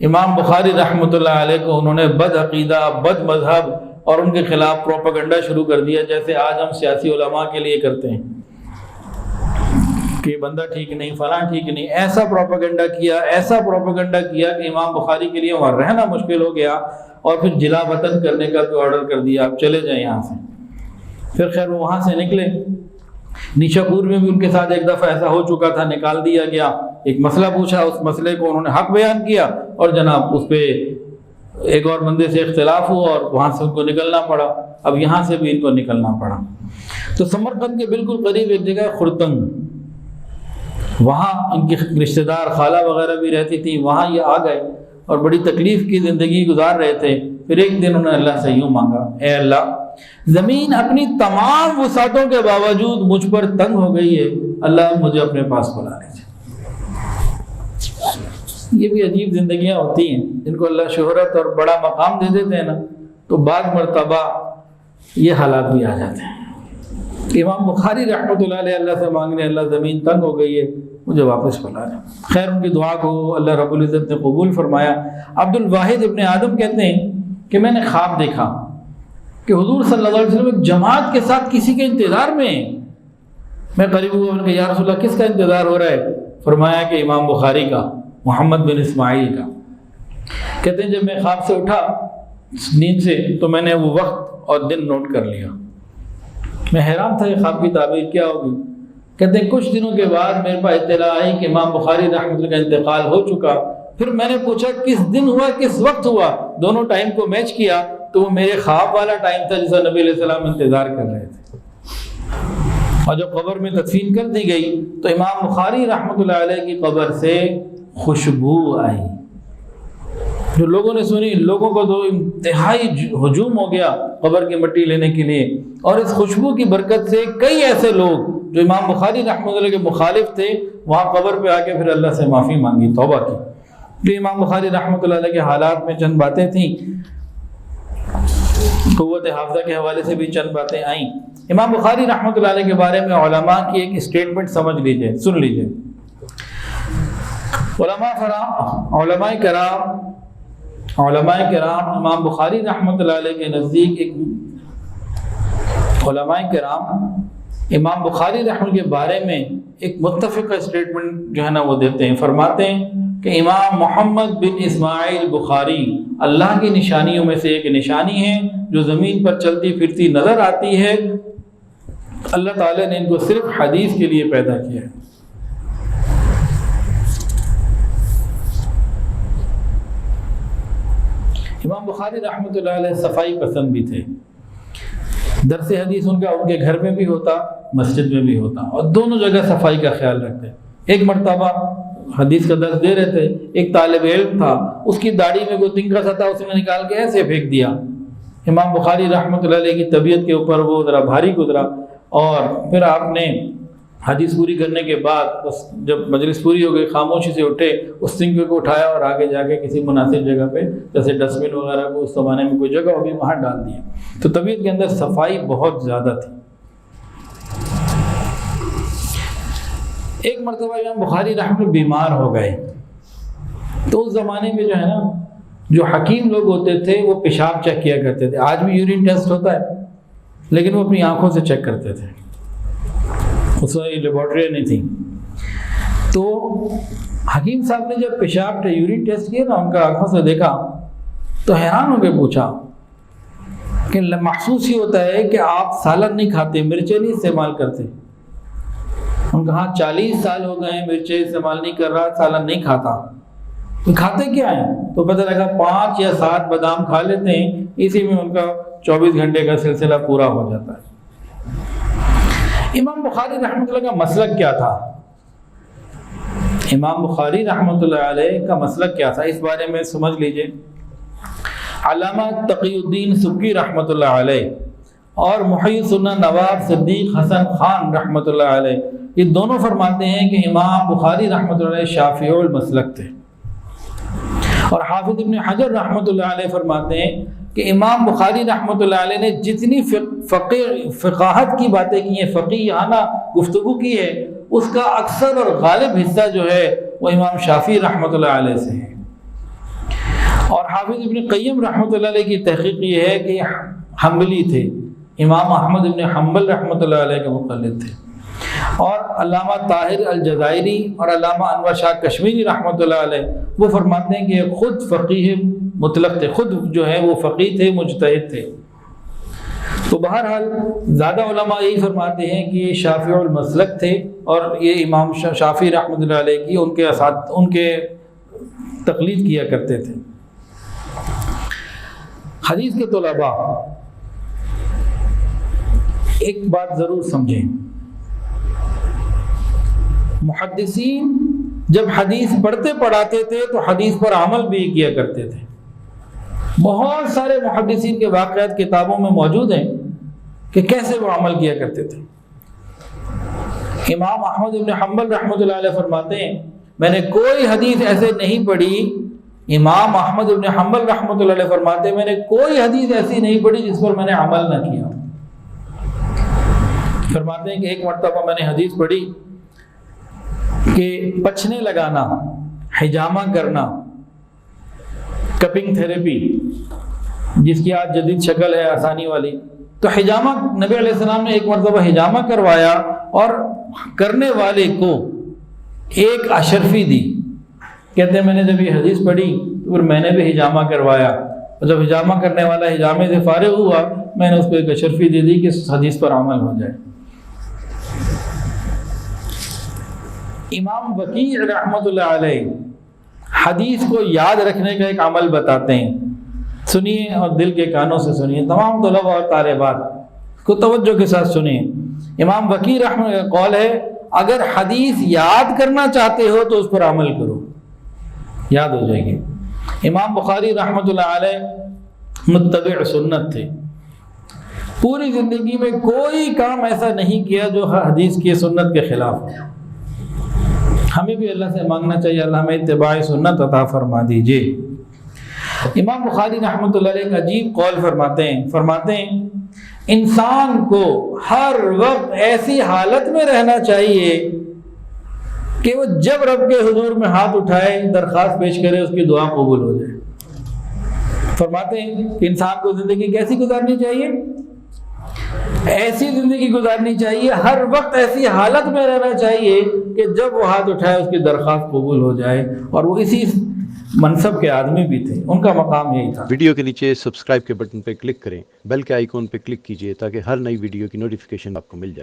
امام بخاری رحمۃ اللہ علیہ کو؟ انہوں نے بد عقیدہ، بد مذہب اور ان کے خلاف پروپیگنڈا شروع کر دیا، جیسے آج ہم سیاسی علماء کے لیے کرتے ہیں کہ کہ بندہ ٹھیک نہیں، فلاں ٹھیک نہیں، ایسا پروپیگنڈا کیا کہ امام بخاری کے لیے وہاں رہنا مشکل ہو گیا، اور پھر جلا وطن کرنے کا بھی آرڈر کر دیا، آپ چلے جائیں یہاں سے۔ پھر خیر وہ وہاں سے نکلے۔ نیشاپور میں بھی ان کے ساتھ ایک دفعہ ایسا ہو چکا تھا، نکال دیا گیا، ایک مسئلہ پوچھا، اس مسئلے کو انہوں نے حق بیان کیا، اور جناب اس پہ ایک اور بندے سے اختلاف ہوا اور وہاں سے ان کو نکلنا پڑا۔ اب یہاں سے بھی ان کو نکلنا پڑا۔ تو سمرقند کے بالکل قریب ایک جگہ خرتنگ، وہاں ان کی رشتہ دار خالہ وغیرہ بھی رہتی تھی، وہاں یہ آ گئے اور بڑی تکلیف کی زندگی گزار رہے تھے۔ پھر ایک دن انہوں نے اللہ سے یوں مانگا، اے اللہ، زمین اپنی تمام وسعتوں کے باوجود مجھ پر تنگ ہو گئی ہے، اللہ مجھے اپنے پاس بلا لیجیے۔ یہ بھی عجیب زندگیاں ہوتی ہیں جن کو اللہ شہرت اور بڑا مقام دے دیتے ہیں نا، تو بعض مرتبہ یہ حالات بھی آ جاتے ہیں۔ امام بخاری رحمۃ اللہ علیہ اللہ سے مانگنے، اللہ زمین تنگ ہو گئی ہے، مجھے واپس بلا لیں۔ خیر ان کی دعا کو اللہ رب العزت نے قبول فرمایا۔ عبد الواحد ابن آدم کہتے ہیں کہ میں نے خواب دیکھا کہ حضور صلی اللہ علیہ وسلم ایک جماعت کے ساتھ کسی کے انتظار میں ہیں۔ میں قریب ہوا، ان کہ یا رسول اللہ کس کا انتظار ہو رہا ہے؟ فرمایا کہ امام بخاری کا، محمد بن اسماعیل کا۔ کہتے ہیں جب میں خواب سے اٹھا نیند سے تو میں نے وہ وقت اور دن نوٹ کر لیا۔ میں حیران تھا یہ خواب کی تعبیر کیا ہوگی۔ کہتے ہیں کچھ دنوں کے بعد میرے پاس اطلاع آئی کہ امام بخاری رحمۃ اللہ کا انتقال ہو چکا۔ پھر میں نے پوچھا کس دن ہوا، کس وقت ہوا، دونوں ٹائم کو میچ کیا تو وہ میرے خواب والا ٹائم تھا جسے نبی علیہ السلام انتظار کر رہے تھے۔ اور جب قبر میں تدفین کر دی گئی تو امام بخاری رحمۃ اللہ علیہ کی قبر سے خوشبو آئی، جو لوگوں نے سنی، لوگوں کو تو انتہائی ہجوم ہو گیا قبر کی مٹی لینے کے لیے، اور اس خوشبو کی برکت سے کئی ایسے لوگ جو امام بخاری رحمۃ اللہ کے مخالف تھے وہاں قبر پہ آ کے پھر اللہ سے معافی مانگی، توبہ کی۔ جو امام بخاری رحمۃ اللہ علیہ کے حالات میں چند باتیں تھیں، قوت حافظہ کے حوالے سے بھی چند باتیں آئیں۔ امام بخاری رحمۃ اللہ علیہ کے بارے میں علماء کی ایک اسٹیٹمنٹ سمجھ لیجئے، سن لیجئے۔ علماء کرام امام بخاری رحمۃ اللہ علیہ کے نزدیک علماء کرام امام بخاری رحمۃ کے بارے میں ایک متفقہ اسٹیٹمنٹ جو ہے نا وہ دیتے ہیں، فرماتے ہیں کہ امام محمد بن اسماعیل بخاری اللہ کی نشانیوں میں سے ایک نشانی ہے جو زمین پر چلتی پھرتی نظر آتی ہے۔ اللہ تعالیٰ نے ان کو صرف حدیث کے لیے پیدا کیا ہے۔ امام بخاری رحمۃ اللہ علیہ صفائی پسند بھی تھے۔ درس حدیث ان کا ان کے گھر میں بھی ہوتا، مسجد میں بھی ہوتا، اور دونوں جگہ صفائی کا خیال رکھتے۔ ایک مرتبہ حدیث کا درس دے رہے تھے، ایک طالب علم تھا، اس کی داڑھی میں کوئی تنکا سا تھا، اس نے نکال کے ایسے پھینک دیا۔ امام بخاری رحمۃ اللہ علیہ کی طبیعت کے اوپر وہ ذرا بھاری گزرا، اور پھر آپ نے حدیث پوری کرنے کے بعد بس جب مجلس پوری ہو گئی خاموشی سے اٹھے، اس تنکے کو اٹھایا اور آگے جا کے کسی مناسب جگہ پہ، جیسے ڈسٹ بن وغیرہ کو اس زمانے میں کوئی جگہ ہوگی وہاں ڈال دیا۔ تو طبیعت کے اندر صفائی بہت زیادہ تھی۔ ایک مرتبہ امام بخاری رحمۃ اللہ بیمار ہو گئے، تو اس زمانے میں جو ہے نا جو حکیم لوگ ہوتے تھے وہ پیشاب چیک کیا کرتے تھے۔ آج بھی یورین ٹیسٹ ہوتا ہے، لیکن وہ اپنی آنکھوں سے چیک کرتے تھے، اس وقت لیبارٹری نہیں تھی۔ تو حکیم صاحب نے جب پیشاب یورین ٹیسٹ کیا نا، ان کا آنکھوں سے دیکھا تو حیران ہو کے پوچھا کہ محسوس ہی ہوتا ہے کہ آپ سالن نہیں کھاتے، مرچیں نہیں استعمال کرتے۔ ان کا ہاں 40 سال ہو گئے ہیں مرچیں استعمال نہیں کر رہا، سالن نہیں کھاتا۔ تو کھاتے کیا ہیں؟ تو پتہ لگا 5 یا 7 بادام کھا لیتے ہیں، اسی میں ان کا 24 گھنٹے کا سلسلہ پورا ہو جاتا ہے۔ امام بخاری رحمۃ اللہ کا مسلک کیا تھا؟ امام بخاری رحمۃ اللہ علیہ کا مسلک کیا تھا، اس بارے میں سمجھ لیجئے۔ علامہ تقی الدین سبکی رحمۃ اللہ علیہ اور محی سنہ نواب صدیق حسن خان رحمۃ اللہ علیہ، یہ دونوں فرماتے ہیں کہ امام بخاری رحمۃ اللہ علیہ شافعی المسلک تھے، اور حافظ ابن حجر رحمۃ اللہ علیہ فرماتے ہیں کہ امام بخاری رحمۃ اللہ علیہ نے جتنی فقاہت کی باتیں کی ہیں، فقیہانہ گفتگو کی ہے، اس کا اکثر اور غالب حصہ جو ہے وہ امام شافعی رحمۃ اللہ علیہ سے ہے۔ اور حافظ ابن قیم رحمۃ اللہ علیہ کی تحقیق یہ ہے کہ حنبلی تھے، امام احمد ابن حنبل رحمۃ اللہ علیہ کے مقلد تھے۔ اور علامہ طاہر الجزائری اور علامہ انور شاہ کشمیری رحمۃ اللہ علیہ وہ فرماتے ہیں کہ خود فقیہ مطلق تھے، خود جو ہے وہ فقیہ تھے، مجتہد تھے۔ تو بہرحال زیادہ علماء یہی فرماتے ہیں کہ یہ شافعی المسلک تھے، اور یہ امام شافعی رحمۃ اللہ علیہ کی ان کے تقلید کیا کرتے تھے۔ حدیث کے طلباء ایک بات ضرور سمجھیں، محدثین جب حدیث پڑھتے پڑھاتے تھے تو حدیث پر عمل بھی کیا کرتے تھے۔ بہت سارے محدثین کے واقعات کتابوں میں موجود ہیں کہ کیسے وہ عمل کیا کرتے تھے۔ امام احمد بن حنبل رحمۃ اللہ علیہ فرماتے ہیں میں نے کوئی حدیث ایسے نہیں پڑھی، امام احمد بن حنبل رحمۃ اللہ علیہ فرماتے ہیں میں نے کوئی حدیث ایسی نہیں پڑھی جس پر میں نے عمل نہ کیا۔ فرماتے ہیں کہ ایک مرتبہ میں نے حدیث پڑھی کہ پچھنے لگانا، حجامہ کرنا، کپنگ تھیراپی جس کی آج جدید شکل ہے آسانی والی، تو حجامہ نبی علیہ السلام نے ایک مرتبہ حجامہ کروایا اور کرنے والے کو ایک اشرفی دی۔ کہتے ہیں میں نے جب یہ حدیث پڑھی تو پھر میں نے بھی حجامہ کروایا، اور جب حجامہ کرنے والا حجامے سے فارغ ہوا میں نے اس کو ایک اشرفی دے دی کہ اس حدیث پر عمل ہو جائے۔ امام وکیع رحمۃ اللہ علیہ حدیث کو یاد رکھنے کا ایک عمل بتاتے ہیں، سنیے اور دل کے کانوں سے سنیے، تمام طلباء اور طالبات کو توجہ کے ساتھ سنیے۔ امام وکیع رحمۃ اللہ کا قول ہے اگر حدیث یاد کرنا چاہتے ہو تو اس پر عمل کرو، یاد ہو جائے گی۔ امام بخاری رحمۃ اللہ علیہ متبع سنت تھے، پوری زندگی میں کوئی کام ایسا نہیں کیا جو حدیث کی سنت کے خلاف ہو۔ ہمیں بھی اللہ سے مانگنا چاہیے اللہ ہمیں اتباع سنت عطا فرما دیجیے۔ امام بخاری رحمۃ اللہ علیہ ایک عجیب قول فرماتے ہیں انسان کو ہر وقت ایسی حالت میں رہنا چاہیے کہ وہ جب رب کے حضور میں ہاتھ اٹھائے درخواست پیش کرے اس کی دعا قبول ہو جائے۔ فرماتے ہیں کہ انسان کو زندگی کیسی گزارنی چاہیے؟ ایسی زندگی گزارنی چاہیے، ہر وقت ایسی حالت میں رہنا چاہیے کہ جب وہ ہاتھ اٹھائے اس کی درخواست قبول ہو جائے، اور وہ اسی منصب کے آدمی بھی تھے، ان کا مقام یہی تھا۔ ویڈیو کے نیچے سبسکرائب کے بٹن پہ کلک کریں، بیل کے آئیکن پہ کلک کیجئے تاکہ ہر نئی ویڈیو کی نوٹیفیکیشن آپ کو مل جائے۔